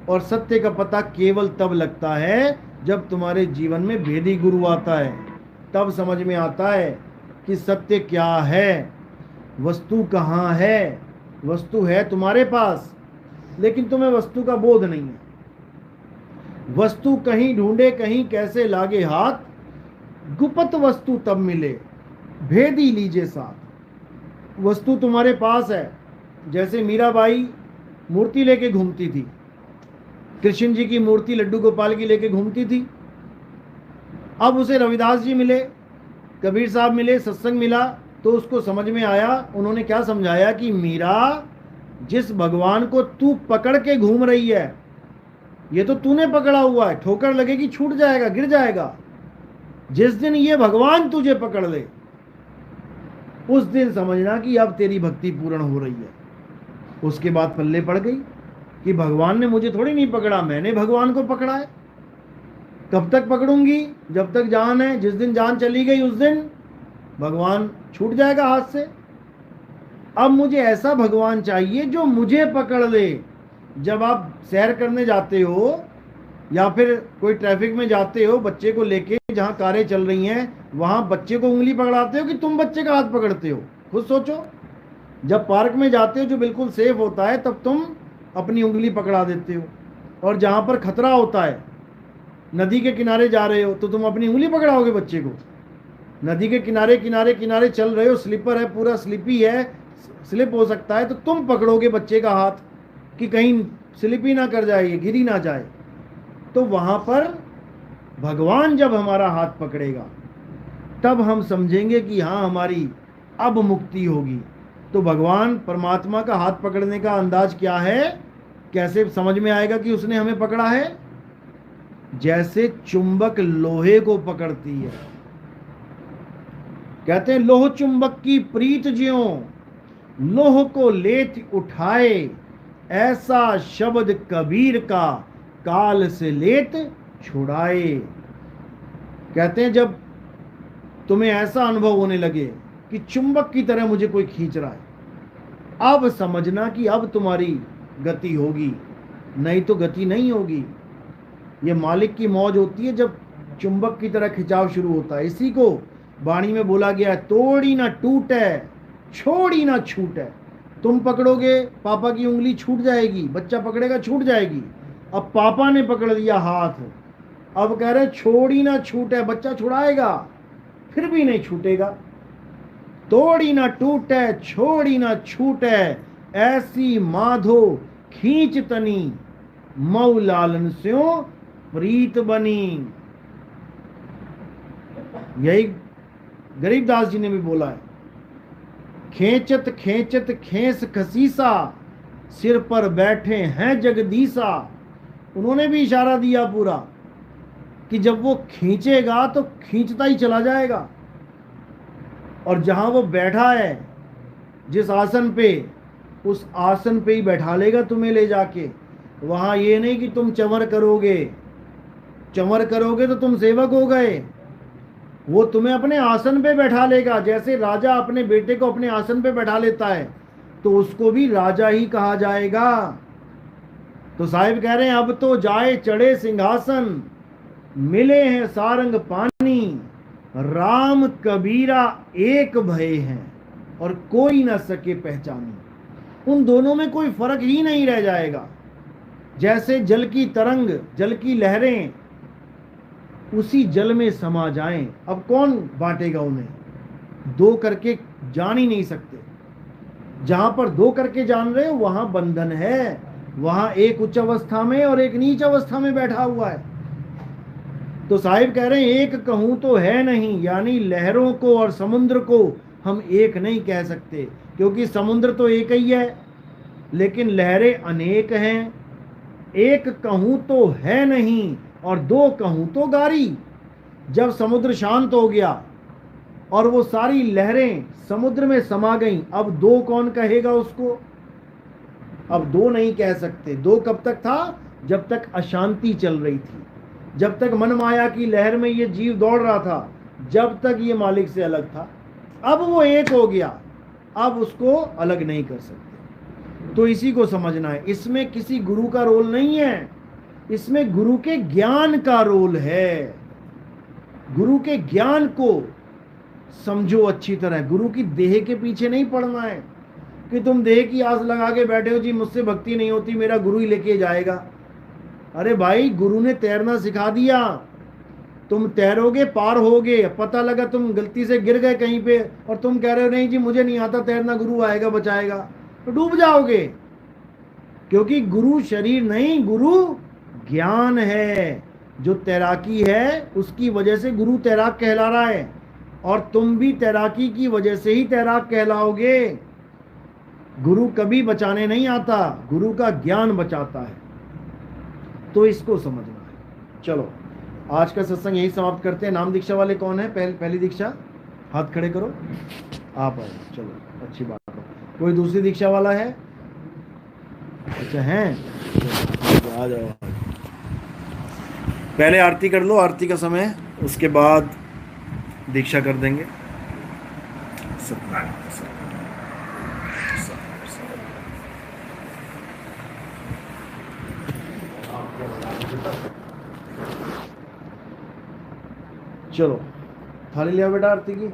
और सत्य का पता केवल तब लगता है जब तुम्हारे जीवन में भेदी गुरु आता है, तब समझ में आता है कि सत्य क्या है, वस्तु कहाँ है। वस्तु है तुम्हारे पास, लेकिन तुम्हें वस्तु का बोध नहीं है। वस्तु कहीं ढूंढे कहीं कैसे लागे हाथ, गुप्त वस्तु तब मिले भेदी लीजिए साथ। वस्तु तुम्हारे पास है। जैसे मीराबाई मूर्ति लेके घूमती थी, कृष्ण जी की मूर्ति लड्डू गोपाल की लेके घूमती थी। अब उसे रविदास जी मिले, कबीर साहब मिले, सत्संग मिला, तो उसको समझ में आया। उन्होंने क्या समझाया कि मीरा, जिस भगवान को तू पकड़ के घूम रही है, ये तो तूने पकड़ा हुआ है, ठोकर लगेगी छूट जाएगा, गिर जाएगा। जिस दिन ये भगवान तुझे पकड़ ले, उस दिन समझना कि अब तेरी भक्ति पूर्ण हो रही है। उसके बाद पल्ले पड़ गई कि भगवान ने मुझे थोड़ी नहीं पकड़ा, मैंने भगवान को पकड़ा है। कब तक पकड़ूंगी? जब तक जान है। जिस दिन जान चली गई उस दिन भगवान छूट जाएगा हाथ से। अब मुझे ऐसा भगवान चाहिए जो मुझे पकड़ ले। जब आप सैर करने जाते हो या फिर कोई ट्रैफिक में जाते हो बच्चे को लेके, जहां कारें चल रही हैं, वहां बच्चे को उंगली पकड़ाते हो कि तुम बच्चे का हाथ पकड़ते हो? खुद सोचो। जब पार्क में जाते हो जो बिल्कुल सेफ होता है, तब तुम अपनी उंगली पकड़ा देते हो। और जहां पर खतरा होता है, नदी के किनारे जा रहे हो, तो तुम अपनी उंगली पकड़ाओगे बच्चे को? नदी के किनारे किनारे किनारे चल रहे हो, स्लीपर है, पूरा स्लिपी है, स्लिप हो सकता है, तो तुम पकड़ोगे बच्चे का हाथ कि कहीं स्लिप ही ना कर जाए, ये गिर ही ना जाए। तो वहां पर भगवान जब हमारा हाथ पकड़ेगा तब हम समझेंगे कि हाँ, हमारी अब मुक्ति होगी। तो भगवान परमात्मा का हाथ पकड़ने का अंदाज क्या है, कैसे समझ में आएगा कि उसने हमें पकड़ा है? जैसे चुंबक लोहे को पकड़ती है। कहते हैं लोह चुंबक की प्रीत ज्यों, लोह को लेत उठाए, ऐसा शब्द कबीर का, काल से लेत छुड़ाए। कहते हैं जब तुम्हें ऐसा अनुभव होने लगे कि चुंबक की तरह मुझे कोई खींच रहा है, अब समझना कि अब तुम्हारी गति होगी, नहीं तो गति नहीं होगी। ये मालिक की मौज होती है जब चुंबक की तरह खिंचाव शुरू होता है। इसी को वाणी में बोला गया है, तोड़ी ना टूटे, छोड़ी ना छूटे। तुम पकड़ोगे पापा की उंगली छूट जाएगी, बच्चा पकड़ेगा छूट जाएगी। अब पापा ने पकड़ लिया हाथ, अब कह रहे छोड़ी ना छूटे, बच्चा छुड़ाएगा फिर भी नहीं छूटेगा। तोड़ी ना टूटे, छोड़ी ना छूटे, ऐसी माधो खींच तनी, मऊ लालन स्यों प्रीत बनी। यही गरीबदास जी ने भी बोला है, खेचत खेचत खेस खसीसा, सिर पर बैठे हैं जगदीसा। उन्होंने भी इशारा दिया पूरा कि जब वो खींचेगा तो खींचता ही चला जाएगा। और जहां वो बैठा है जिस आसन पे, उस आसन पे ही बैठा लेगा तुम्हें ले जाके। वहां ये नहीं कि तुम चमर करोगे, चमर करोगे तो तुम सेवक हो गए। वो तुम्हें अपने आसन पे बैठा लेगा। जैसे राजा अपने बेटे को अपने आसन पे बैठा लेता है तो उसको भी राजा ही कहा जाएगा। तो साहिब कह रहे हैं अब तो जाए चढ़े सिंहासन, मिले हैं सारंग पानी, राम कबीरा एक भय हैं, और कोई ना सके पहचानी। उन दोनों में कोई फर्क ही नहीं रह जाएगा। जैसे जल की तरंग, जल की लहरें उसी जल में समा जाएं, अब कौन बांटेगा उन्हें? दो करके जान ही नहीं सकते। जहां पर दो करके जान रहे हो वहां बंधन है, वहां एक उच्च अवस्था में और एक नीच अवस्था में बैठा हुआ है। तो साहिब कह रहे हैं एक कहूं तो है नहीं, यानी लहरों को और समुद्र को हम एक नहीं कह सकते, क्योंकि समुद्र तो एक ही है लेकिन लहरें अनेक हैं। एक कहूं तो है नहीं और दो कहूं तो गारी। जब समुद्र शांत हो गया और वो सारी लहरें समुद्र में समा गईं, अब दो कौन कहेगा उसको? अब दो नहीं कह सकते। दो कब तक था? जब तक अशांति चल रही थी, जब तक मन माया की लहर में ये जीव दौड़ रहा था, जब तक ये मालिक से अलग था। अब वो एक हो गया, अब उसको अलग नहीं कर सकते। तो इसी को समझना है। इसमें किसी गुरु का रोल नहीं है, इसमें गुरु के ज्ञान का रोल है। गुरु के ज्ञान को समझो अच्छी तरह। गुरु की देह के पीछे नहीं पड़ना है कि तुम देह की आस लगा के बैठे हो, जी मुझसे भक्ति नहीं होती, मेरा गुरु ही लेके जाएगा। अरे भाई, गुरु ने तैरना सिखा दिया, तुम तैरोगे पार होगे। पता लगा तुम गलती से गिर गए कहीं पे और तुम कह रहे हो नहीं जी मुझे नहीं आता तैरना, गुरु आएगा बचाएगा, तो डूब जाओगे। क्योंकि गुरु शरीर नहीं, गुरु ज्ञान है। जो तैराकी है उसकी वजह से गुरु तैराक कहला रहा है, और तुम भी तैराकी की वजह से ही तैराक कहलाओगे। गुरु कभी बचाने नहीं आता, गुरु का ज्ञान बचाता है। तो इसको समझना है। चलो आज का सत्संग यही समाप्त करते हैं। नाम दीक्षा वाले कौन है? पहली दीक्षा हाथ खड़े करो, आप आए। चलो अच्छी बात है। कोई दूसरी दीक्षा वाला है? अच्छा हैं, आ जाओ। पहले आरती कर लो, आरती का समय, उसके बाद दीक्षा कर देंगे। चलो थाली लिया बेटा आरती की।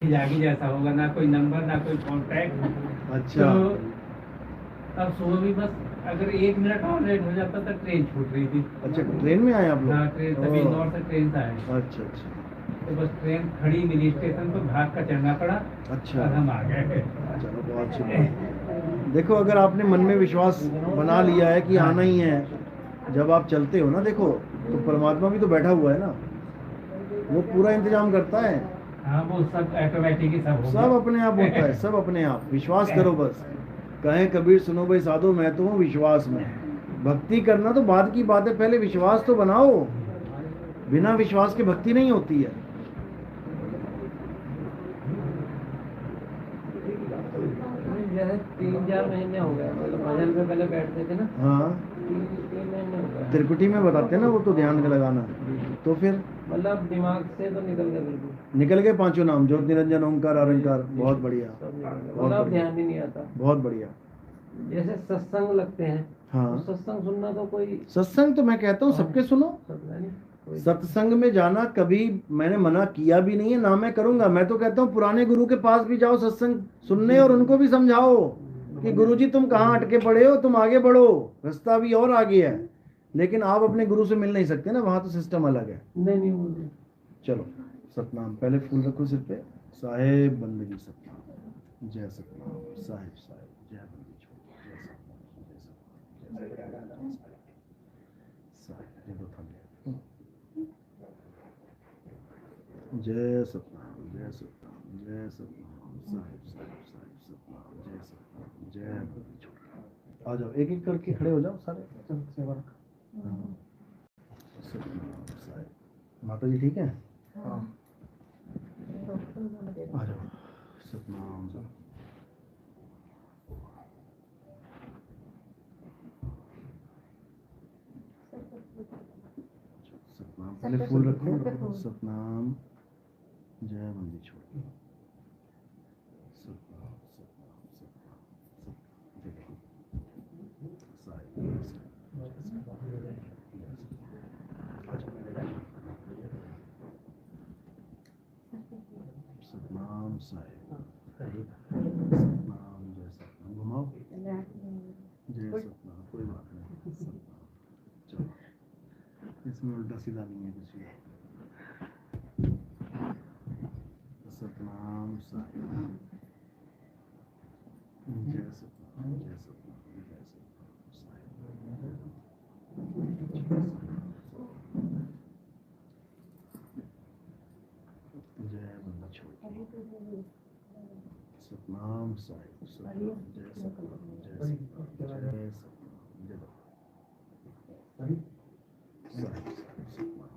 जागी जैसा होगा, ना कोई नंबर ना कोई कांटेक्ट। अच्छा। तो अब सुबह भी बस अगर 1 मिनट और लेट हो जाता तो ट्रेन छूट रही थी। अच्छा, ट्रेन में आए आप लोग? हाँ, ट्रेन तभी ओह, इंदौर से ट्रेन से आए। अच्छा अच्छा तो बस ट्रेन खड़ी मिली स्टेशन तो भाग कर चढ़ना पड़ा अच्छा। और हम आ गए। चलो, बहुत अच्छी बात है। देखो, अगर आपने मन में विश्वास बना लिया है कि आना ही है, जब आप चलते हो ना, देखो, तो परमात्मा भी तो बैठा हुआ है ना, वो पूरा इंतजाम करता है। हाँ, वो सब ऑटोमेटिक ही सब हो सब गया। अपने आप होता है, सब अपने आप। विश्वास करो बस। कहें कबीर सुनो भाई साधो, मैं तो हूँ विश्वास में। भक्ति करना तो बाद की बात है, पहले विश्वास तो बनाओ। बिना विश्वास के भक्ति नहीं होती है। जैसे 3-4 महीने हो गए, मतलब भजन में पहले बैठते थे ना, हाँ, 3 महीने हो गए। त्रिकुटी में बताते हैं ना वो तो, ध्यान का लगाना। तो फिर मतलब दिमाग से तो निकल गया बिल्कुल। निकल गए पांचों नाम, ज्योत निरंजन ओंकार अरंकार। बहुत बढ़िया, सब निकल गया, बहुत मतलब बढ़िया, ध्यान ही नहीं आता। बहुत बढ़िया। जैसे सत्संग लगते हैं, तो हाँ, सत्संग सुनना तो कोई सत्संग तो मैं कहता हूँ सबके सुनो। सब नहीं, कोई सत्संग में जाना कभी मैंने मना किया भी नहीं है, ना मैं करूंगा। मैं तो कहता हूँ पुराने गुरु के पास भी जाओ सत्संग सुनने, और उनको भी समझाओ कि गुरुजी तुम कहाँ अटके पड़े हो, तुम आगे बढ़ो, रास्ता भी और आगे है। लेकिन आप अपने गुरु से मिल नहीं सकते ना, वहां तो सिस्टम अलग है। नहीं नहीं बोलते। चलो, सतनाम। पहले फूल रखो सिर पे। साहेब बंदगी सतनाम, जय सतनाम। साहेब साहेब, जय बंदगी छोड़, जय सतनाम, जय सतनाम, जय सतनाम, साहेब। ये दो थाली। जय सतनाम, जय सतनाम, जय सतनाम। साहेब साहेब साहेब सतनाम, जय सतनाम, जय बंदगी छोड़। आ जाओ, एक एक करके खड़े हो जाओ सारे। सेवा रख। हाँ, सतनाम साहेब। माता जी ठीक है? हाँ, आ जाओ। सतनाम सतनाम। पहले फूल रखो। सतनाम, जय बंदी छोड़। सतनाम सतनाम सतनाम सतनाम। देखो, साहिब सतनाम साहिब। सतनाम, जय सतनाम। घुमाओ। जय सतनाम। कोई बात नहीं, सतनाम। चलो, इसमें उल्टा सीधा नहीं है कुछ भी। सतनाम साहिब, जय सतनाम, जय सतनाम, जय सतनाम साहिब। जय बंदा छोड़। सतनाम साहिब, सतनाम, जय सतनाम, जय सतनाम, जय सतनाम, जय साहिब साहिब, सतनाम।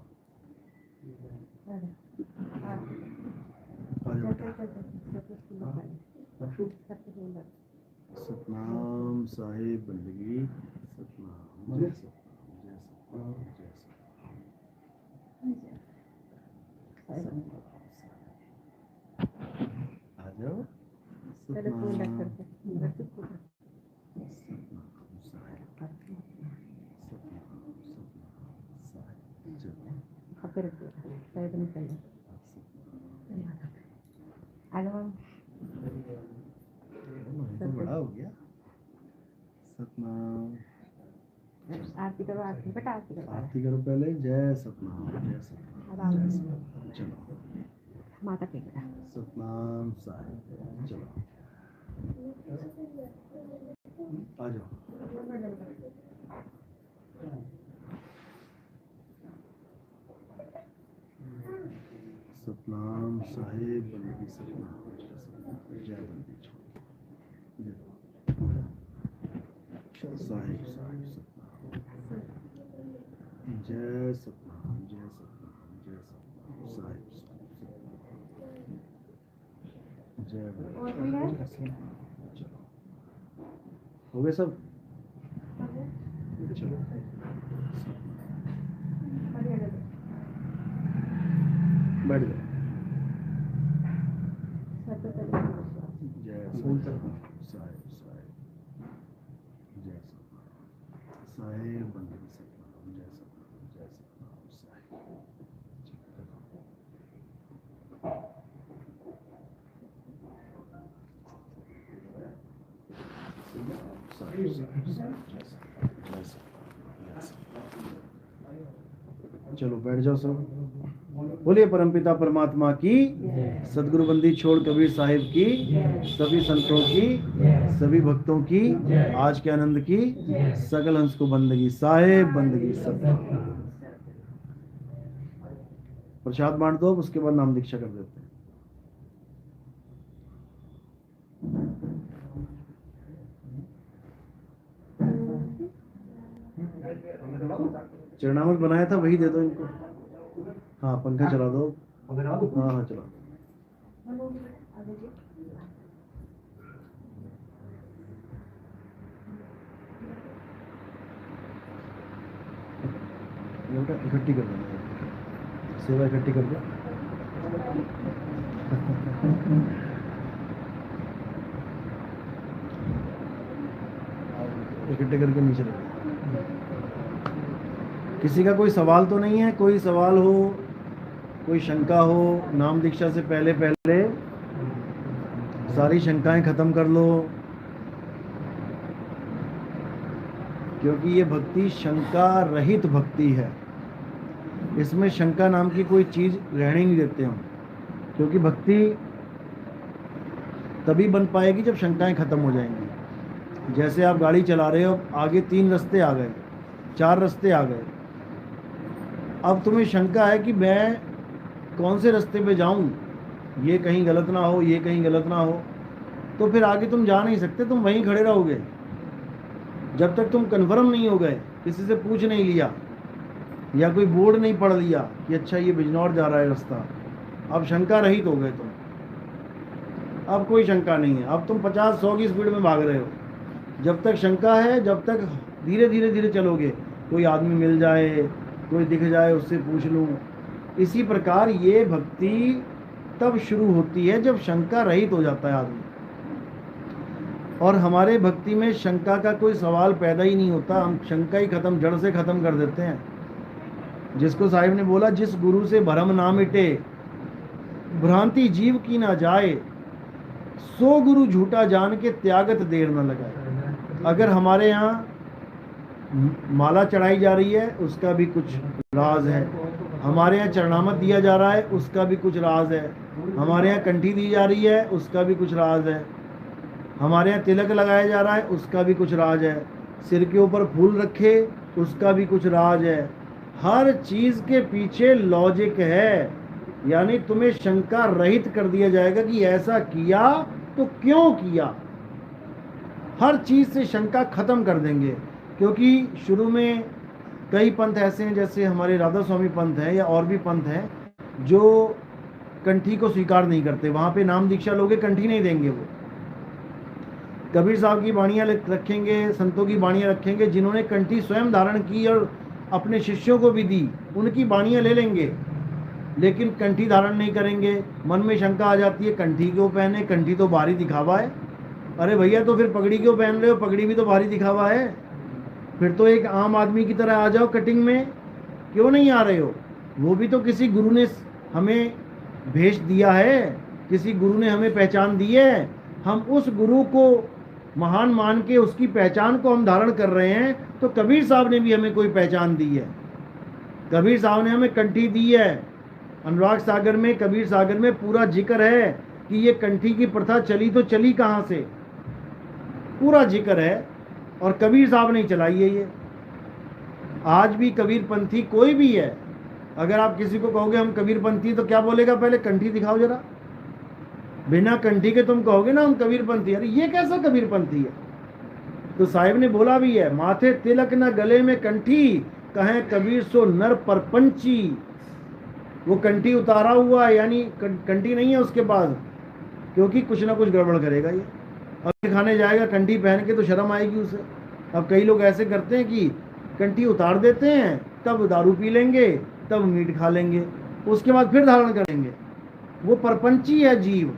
सतनाम साहिब बंदगी सतनाम, जय सतनाम, जय सतनाम, जय सतनाम। आ जाओ। सतनाम सतनाम साहिब, सतनाम सतनाम साहिब। तो बड़ा हो गया। सतनाम। आरती करो, आरती बेटा, आरती करो। आरती करो पहले। जय सतनाम, जय सतनाम, जय सतनाम। चलो, माता टेक बेटा। सतनाम साहिब। चलो, आ जाओ। सतनाम साहिब बंदगी सतनाम, जय सतनाम, जय बंदी छोड़। साहिब साहिब सतनाम, जय सतनाम, जय सतनाम, जय सतनाम। साहिब साहिब, जय बंदी। चलो, हो गए सब? चलो, बैठ जाओ। जय सतनाम साहिब साहिब, जय सतनाम साहिब बंदगी सतनाम, जय सतनाम, जय सतनाम साहिब। चलो बैठ जाओ सब। बोलिए परमपिता परमात्मा की, सदगुरु बंदी छोड़ कबीर साहिब की, सभी संतों की, सभी भक्तों की, आज के आनंद की, सकल हंस को बंदगी साहेब, बंदगी सब। प्रसाद बांट दो, उसके बाद नाम दीक्षा कर देते हैं। चरणामृत बनाया था वही दे दो इनको। हाँ पंखा चला दो। हाँ हाँ चला दो। इकट्ठी कर देना, सेवा इकट्ठी कर दो। इकट्ठे करके नीचे रखो। किसी का कोई सवाल तो नहीं है? कोई सवाल हो, कोई शंका हो, नाम दीक्षा से पहले पहले सारी शंकाएं खत्म कर लो, क्योंकि ये भक्ति शंका रहित भक्ति है। इसमें शंका नाम की कोई चीज रहने नहीं देते हम, क्योंकि भक्ति तभी बन पाएगी जब शंकाएं खत्म हो जाएंगी। जैसे आप गाड़ी चला रहे हो, आगे 3 रास्ते आ गए, 4 रास्ते आ गए, अब तुम्हें शंका है कि मैं कौन से रास्ते पे जाऊं, ये कहीं गलत ना हो, ये कहीं गलत ना हो, तो फिर आगे तुम जा नहीं सकते, तुम वहीं खड़े रहोगे जब तक तुम कन्फर्म नहीं हो गए, किसी से पूछ नहीं लिया या कोई बोर्ड नहीं पढ़ लिया कि अच्छा ये बिजनौर जा रहा है रास्ता। अब शंका रहित हो गए तुम, अब कोई शंका नहीं है। अब तुम 50-100 की स्पीड में भाग रहे हो। जब तक शंका है, जब तक धीरे धीरे धीरे चलोगे, कोई आदमी मिल जाए, कोई दिख जाए, उससे पूछ लूँ। इसी प्रकार ये भक्ति तब शुरू होती है जब शंका रहित हो जाता है आदमी। और हमारे भक्ति में शंका का कोई सवाल पैदा ही नहीं होता, हम शंका ही खत्म, जड़ से खत्म कर देते हैं। जिसको साहिब ने बोला, जिस गुरु से भरम ना मिटे, भ्रांति जीव की ना जाए, सो गुरु झूठा जान के त्यागत देर न लगाए। अगर हमारे यहाँ माला चढ़ाई जा रही है, उसका भी कुछ राज है। हमारे यहाँ चरणामत दिया जा रहा है, उसका भी कुछ राज है। हमारे यहाँ कंठी दी जा रही है, उसका भी कुछ राज है। हमारे यहाँ तिलक लगाया जा रहा है, उसका भी कुछ राज है। सिर के ऊपर फूल रखे, उसका भी कुछ राज है। हर चीज के पीछे लॉजिक है, यानी तुम्हें शंका रहित कर दिया जाएगा कि ऐसा किया तो क्यों किया। हर चीज से शंका खत्म कर देंगे, क्योंकि शुरू में कई पंथ ऐसे हैं, जैसे हमारे राधा स्वामी पंथ है या और भी पंथ हैं, जो कंठी को स्वीकार नहीं करते। वहाँ पे नाम दीक्षा लोगे, कंठी नहीं देंगे। वो कबीर साहब की बाणियाँ रखेंगे, संतों की बाणियाँ रखेंगे, जिन्होंने कंठी स्वयं धारण की और अपने शिष्यों को भी दी, उनकी बाणियाँ ले लेंगे, लेकिन कंठी धारण नहीं करेंगे। मन में शंका आ जाती है, कंठी क्यों पहने, कंठी तो बाहरी दिखावा है। अरे भैया, तो फिर पगड़ी क्यों पहन रहे हो, पगड़ी भी तो बाहरी दिखावा है। फिर तो एक आम आदमी की तरह आ जाओ कटिंग में, क्यों नहीं आ रहे हो? वो भी तो किसी गुरु ने हमें भेष दिया है, किसी गुरु ने हमें पहचान दी है। हम उस गुरु को महान मान के उसकी पहचान को हम धारण कर रहे हैं। तो कबीर साहब ने भी हमें कोई पहचान दी है। कबीर साहब ने हमें कंठी दी है। अनुराग सागर में, कबीर सागर में पूरा जिक्र है कि ये कंठी की प्रथा चली तो चली कहाँ से, पूरा जिक्र है। और कबीर साहब ने चलाई है ये। आज भी कबीर पंथी कोई भी है, अगर आप किसी को कहोगे हम कबीर पंथी, तो क्या बोलेगा? पहले कंठी दिखाओ जरा। बिना कंठी के तुम कहोगे ना हम कबीर पंथी, अरे ये कैसा कबीर पंथी है? तो साहिब ने बोला भी है, माथे तिलक न गले में कंठी, कहें कबीर सो नर परपंची। वो कंठी उतारा हुआ है, यानी कंठी नहीं है उसके पास, क्योंकि कुछ ना कुछ गड़बड़ करेगा ये। अब खाने जाएगा कंठी पहन के तो शर्म आएगी उसे। अब कई लोग ऐसे करते हैं कि कंठी उतार देते हैं, तब दारू पी लेंगे, तब मीट खा लेंगे, उसके बाद फिर धारण करेंगे। वो परपंची है जीव,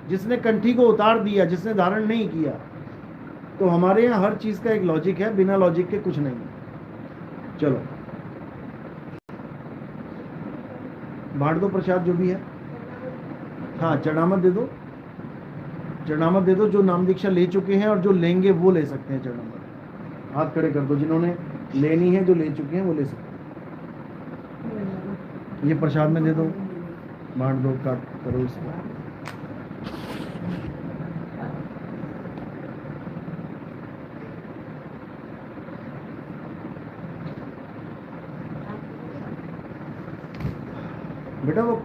जिसने कंठी को उतार दिया, जिसने धारण नहीं किया। तो हमारे यहाँ हर चीज़ का एक लॉजिक है, बिना लॉजिक के कुछ नहीं। चलो बांट दो प्रसाद जो भी है। हाँ चरणामत दे दो, चरणामत दे दो। जो नाम दीक्षा ले चुके हैं और जो लेंगे वो ले सकते हैं चरणामत। हाथ खड़े कर दो, जिन्होंने लेनी है, जो ले चुके हैं वो ले सकते हैं। ये प्रसाद में दे दो, बांट दो, काट करो इसको। बेटा वो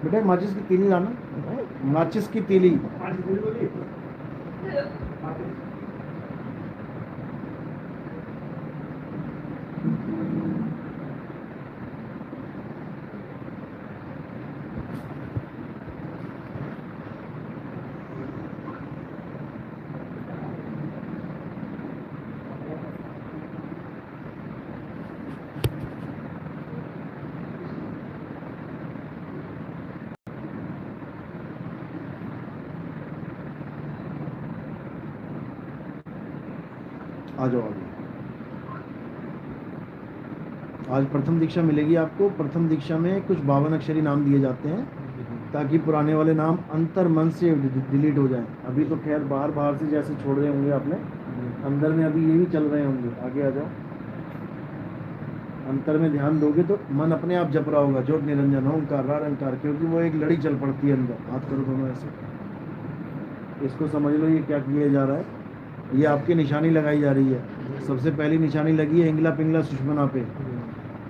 बेटा माचिस की तीली लाना, माचिस की तीली। आ जाओ आगे। आज प्रथम दीक्षा मिलेगी आपको। प्रथम दीक्षा में कुछ 52 अक्षरी नाम दिए जाते हैं ताकि पुराने वाले नाम अंतर मन से डिलीट हो जाएं। अभी तो खैर बाहर से जैसे छोड़ रहे होंगे आपने, अंदर में अभी ये भी चल रहे होंगे। आगे आ जाओ। अंतर में ध्यान दोगे तो मन अपने आप जप रहा होगा, ज्योत निरंजन ओंकार रारंकार, क्योंकि वो एक लड़ी चल पड़ती है अंदर। हाथ करो दोनों ऐसे। इसको समझ लो ये क्या किया जा रहा है। ये आपकी निशानी लगाई जा रही है। सबसे पहली निशानी लगी है इंगला पिंगला सुषमना पे।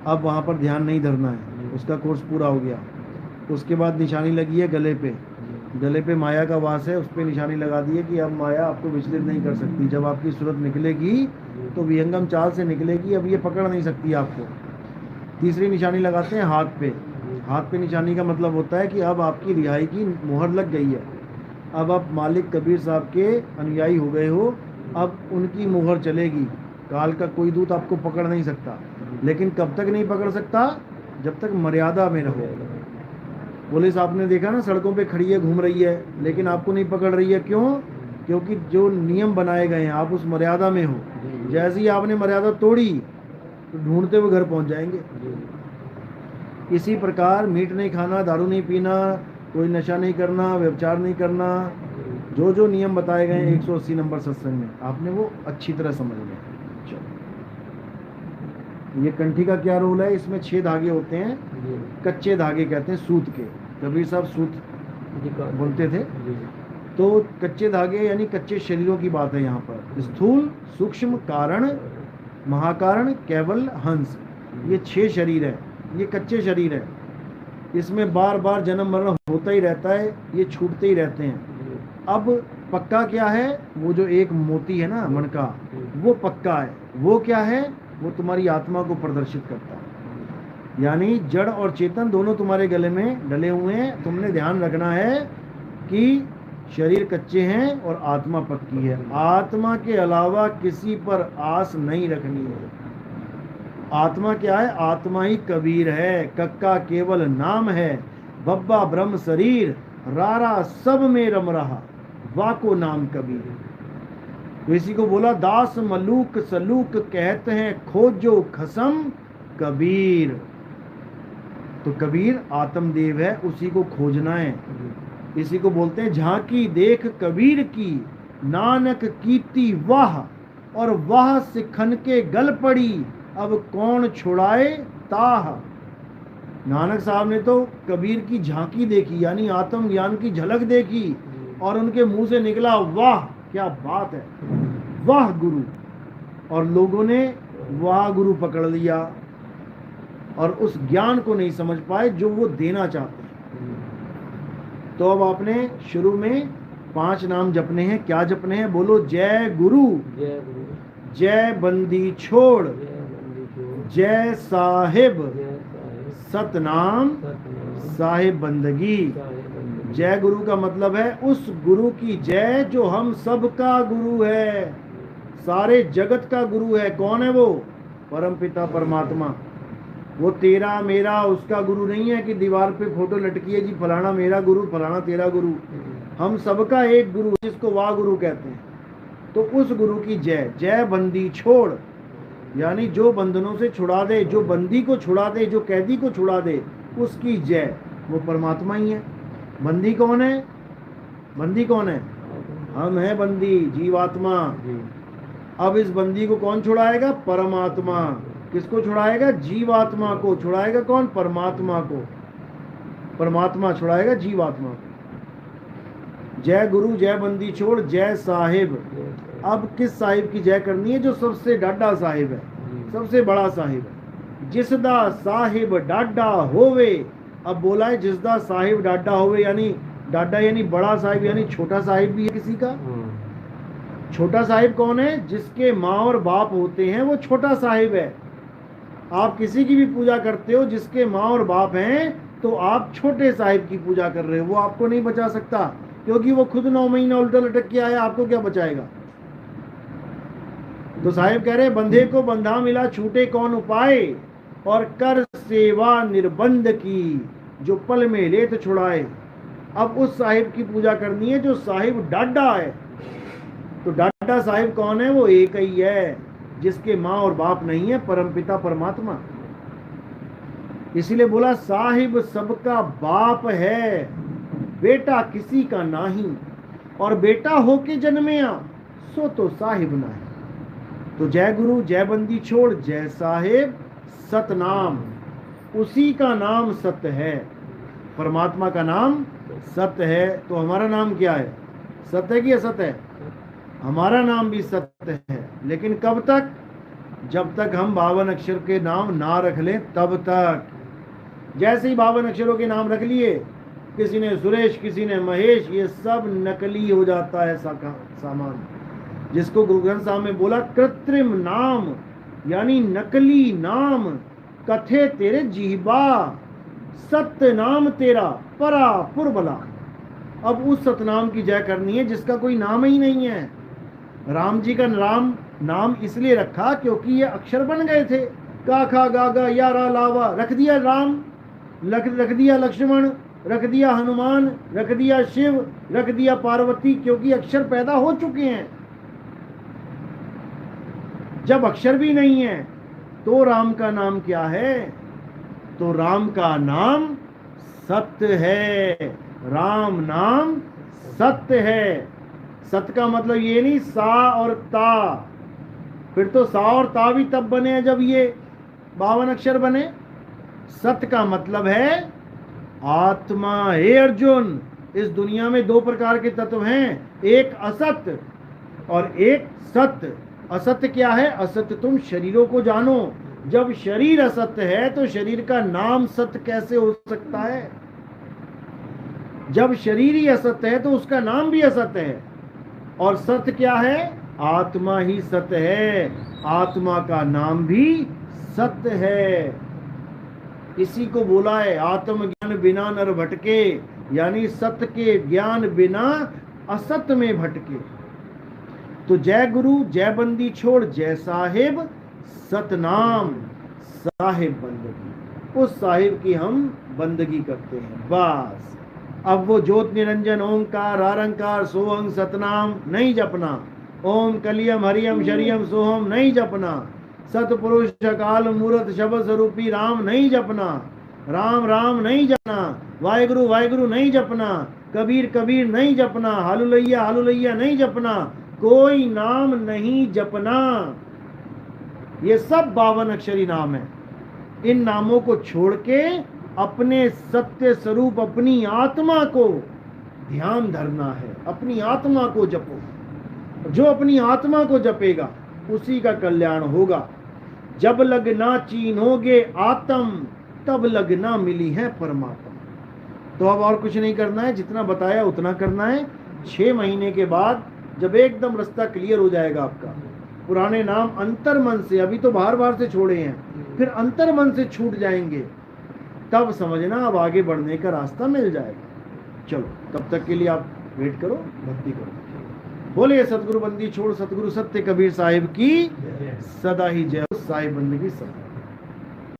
अब वहाँ पर ध्यान नहीं धरना है, उसका कोर्स पूरा हो गया। उसके बाद निशानी लगी है गले पे। गले पे माया का वास है, उस पर निशानी लगा दी है कि अब माया आपको विचलित नहीं कर सकती। जब आपकी सूरत निकलेगी तो विहंगम चाल से निकलेगी, अब ये पकड़ नहीं सकती आपको। तीसरी निशानी लगाते हैं हाथ पे। हाथ पे निशानी का मतलब होता है कि अब आपकी रिहाई की मुहर लग गई है। अब आप मालिक कबीर साहब के अनुयायी हो गए हो, अब उनकी मुहर चलेगी। काल का कोई दूत आपको पकड़ नहीं सकता। लेकिन कब तक नहीं पकड़ सकता? जब तक मर्यादा में रहो। पुलिस आपने देखा ना, सड़कों पे खड़ी है, घूम रही है, लेकिन आपको नहीं पकड़ रही है। क्यों? क्योंकि जो नियम बनाए गए हैं आप उस मर्यादा में हो। जैसे ही आपने मर्यादा तोड़ी तो ढूंढते हुए घर पहुंच जाएंगे। इसी प्रकार मीट नहीं खाना, दारू नहीं पीना, कोई नशा नहीं करना, व्यभिचार नहीं करना, जो जो नियम बताए गए हैं 180 नंबर सत्संग में, आपने वो अच्छी तरह समझ लिया। ये कंठी का क्या रोल है? इसमें 6 धागे होते हैं, कच्चे धागे कहते हैं सूत के। कबीर साहब सूत बोलते थे। तो कच्चे धागे यानी कच्चे शरीरों की बात है यहाँ पर। स्थूल, सूक्ष्म, कारण, महाकारण, केवल, हंस, ये 6 शरीर है। ये कच्चे शरीर है। इसमें बार बार जन्म मरण होता ही रहता है, ये छूटते ही रहते हैं। अब पक्का क्या है? वो जो एक मोती है ना मन का, वो पक्का है। वो क्या है? वो तुम्हारी आत्मा को प्रदर्शित करता है। यानी जड़ और चेतन दोनों तुम्हारे गले में डले हुए हैं। तुमने ध्यान रखना है कि शरीर कच्चे हैं और आत्मा पक्की है। आत्मा के अलावा किसी पर आस नहीं रखनी है। आत्मा क्या है? आत्मा ही कबीर है। कक्का केवल नाम है, बब्बा ब्रह्म शरीर, रारा सब में रम रहा, वाको नाम कबीर। तो इसी को बोला दास मलूक सलूक कहते हैं, खोजो खसम कबीर। तो कबीर आत्मदेव है, उसी को खोजना है। इसी को बोलते हैं झांकी देख कबीर की, नानक कीती वाह, और वाह सिखन के गल पड़ी, अब कौन छुड़ाए ताह। नानक साहब ने तो कबीर की झांकी देखी, यानी आत्म ज्ञान की झलक देखी, और उनके मुंह से निकला वाह, क्या बात है। वाह गुरु, और लोगों ने वाह गुरु पकड़ लिया और उस ज्ञान को नहीं समझ पाए जो वो देना चाहते हैं। तो अब आपने शुरू में 5 नाम जपने हैं। क्या जपने हैं? बोलो, जय गुरु, जय गुरु, जय बंदी छोड़, जय बंदी छोड़, जय साहिब, जय साहिब, सतनाम, सतनाम, साहिब बंदगी। साहिब बंदगी। जय गुरु का मतलब है उस गुरु की जय जो हम सबका गुरु है, सारे जगत का गुरु है। कौन है वो? परम पिता परमात्मा। वो तेरा मेरा उसका गुरु नहीं है कि दीवार पे फोटो लटकी है जी, फलाना मेरा गुरु, फलाना तेरा गुरु। हम सबका एक गुरु, जिसको वाह गुरु कहते हैं। तो उस गुरु की जय। जय बंदी छोड़, यानी जो बंधनों से छुड़ा दे, जो बंदी को छुड़ा दे, जो कैदी को छुड़ा दे, उसकी जय। वो परमात्मा ही है। बंदी कौन है? बंदी कौन है? हम हैं बंदी, जीवात्मा। जी। अब इस बंदी को कौन छुड़ाएगा? परमात्मा। किसको छुड़ाएगा? जीवात्मा को। छुड़ाएगा कौन? परमात्मा को। परमात्मा छुड़ाएगा जीवात्मा को। जय गुरु, जय बंदी छोड़, जय साहिब। अब किस साहिब की जय करनी है? जो सबसे डाढ़ा साहिब है, सबसे बड़ा साहिब है। जिसदा साहिब डाढ़ा होवे। अब बोला है जिसदा साहिब डाढ़ा होवे, यानी डाढ़ा यानी बड़ा साहिब, यानी छोटा साहिब भी है किसी का। छोटा साहिब कौन है? जिसके माँ और बाप होते हैं, वो छोटा साहिब है। आप किसी की भी पूजा करते हो जिसके माँ और बाप हैं, तो आप छोटे साहिब की पूजा कर रहे हो। वो आपको नहीं बचा सकता, क्योंकि वो खुद 9 महीना उल्टा लटक के आया, आपको क्या बचाएगा? तो साहिब कह रहे, बंधे को बंधा मिला, छूटे कौन उपाय, और कर सेवा निर्बंध की, जो पल में ले तो छुड़ाए। अब उस साहिब की पूजा करनी है जो साहिब डाढ़ा है। तो डाढ़ा साहिब कौन है? वो एक ही है, जिसके माँ और बाप नहीं है, परमपिता परमात्मा। इसीलिए बोला साहिब सबका बाप है, बेटा किसी का नाही, और बेटा होके जन्मया सो तो साहिब ना है। तो जय गुरु, जय बंदी छोड़, जय साहिब, सतनाम। उसी का नाम सत्य है। परमात्मा का नाम सत्य है। तो हमारा नाम क्या है? सत्य है कि असत्य है? हमारा नाम भी सत्य है, लेकिन कब तक? जब तक हम 52 अक्षर के नाम ना रख लें, तब तक। जैसे ही 52 अक्षरों के नाम रख लिए, किसी ने सुरेश, किसी ने महेश, ये सब नकली हो जाता है सामान। जिसको गुरु ग्रंथ साहब में बोला कृत्रिम नाम, यानी नकली नाम, कथे तेरे जीवा, सत्य नाम तेरा परा पुरबला। अब उस सतनाम की जय करनी है जिसका कोई नाम ही नहीं है। राम जी का नाम इसलिए रखा क्योंकि ये अक्षर बन गए थे। का खा गा गा या रा लावा, रख दिया राम, रख दिया लक्ष्मण, रख दिया हनुमान, रख दिया शिव, रख दिया पार्वती, क्योंकि अक्षर पैदा हो चुके हैं। जब अक्षर भी नहीं है तो राम का नाम क्या है? तो राम का नाम सत्य है। राम नाम सत्य है। सत्य का मतलब ये नहीं सा और ता, फिर तो सा और ता भी तब बने हैं जब ये 52 अक्षर बने। सत्य का मतलब है आत्मा। हे अर्जुन, इस दुनिया में 2 प्रकार के तत्व हैं, एक असत्य और एक सत्य। असत्य क्या है? असत्य तुम शरीरों को जानो। जब शरीर असत्य है तो शरीर का नाम सत्य कैसे हो सकता है? जब शरीर ही असत्य है तो उसका नाम भी असत्य है। और सत्य क्या है? आत्मा ही सत्य है। आत्मा का नाम भी सत्य है। इसी को बोला है आत्मज्ञान बिना नर भटके, यानी सत्य के ज्ञान बिना असत्य में भटके। तो जय गुरु, जय बंदी छोड़, जय साहिब, सतनाम, साहिब बंदगी। उस साहिब की हम बंदगी करते हैं, बस। अब वो ज्योत निरंजन ओंकार आरंकार सोहम सतनाम नहीं जपना। ओम कलियम हरियम शरियम सोहम नहीं जपना। सतपुरुष अकाल मूर्त शब्द स्वरूपी राम नहीं जपना। राम राम नहीं जपना। वाहिगुरु वाहिगुरु नहीं जपना। कबीर कबीर नहीं जपना। हालुलैया हालुलैया नहीं जपना। कोई नाम नहीं जपना। ये सब 52 अक्षरी नाम है। इन नामों को छोड़ के अपने सत्य स्वरूप अपनी आत्मा को ध्यान धरना है। अपनी आत्मा को जपो। जो अपनी आत्मा को जपेगा उसी का कल्याण होगा। जब लगना चीनोगे आत्म, तब लगना मिली है परमात्मा। तो अब और कुछ नहीं करना है, जितना बताया उतना करना है। 6 महीने के बाद जब एकदम रास्ता क्लियर हो जाएगा आपका, पुराने नाम अंतर मन से, अभी तो बाहर बाहर से छोड़े हैं, फिर अंतर मन से छूट जाएंगे, तब समझना अब आगे बढ़ने का रास्ता मिल जाएगा। चलो तब तक के लिए आप वेट करो, भक्ति करो। बोलिए सतगुरु बंदी छोड़ सतगुरु सत्य कबीर साहिब की सदा ही जय। साहिब बंदगी सब।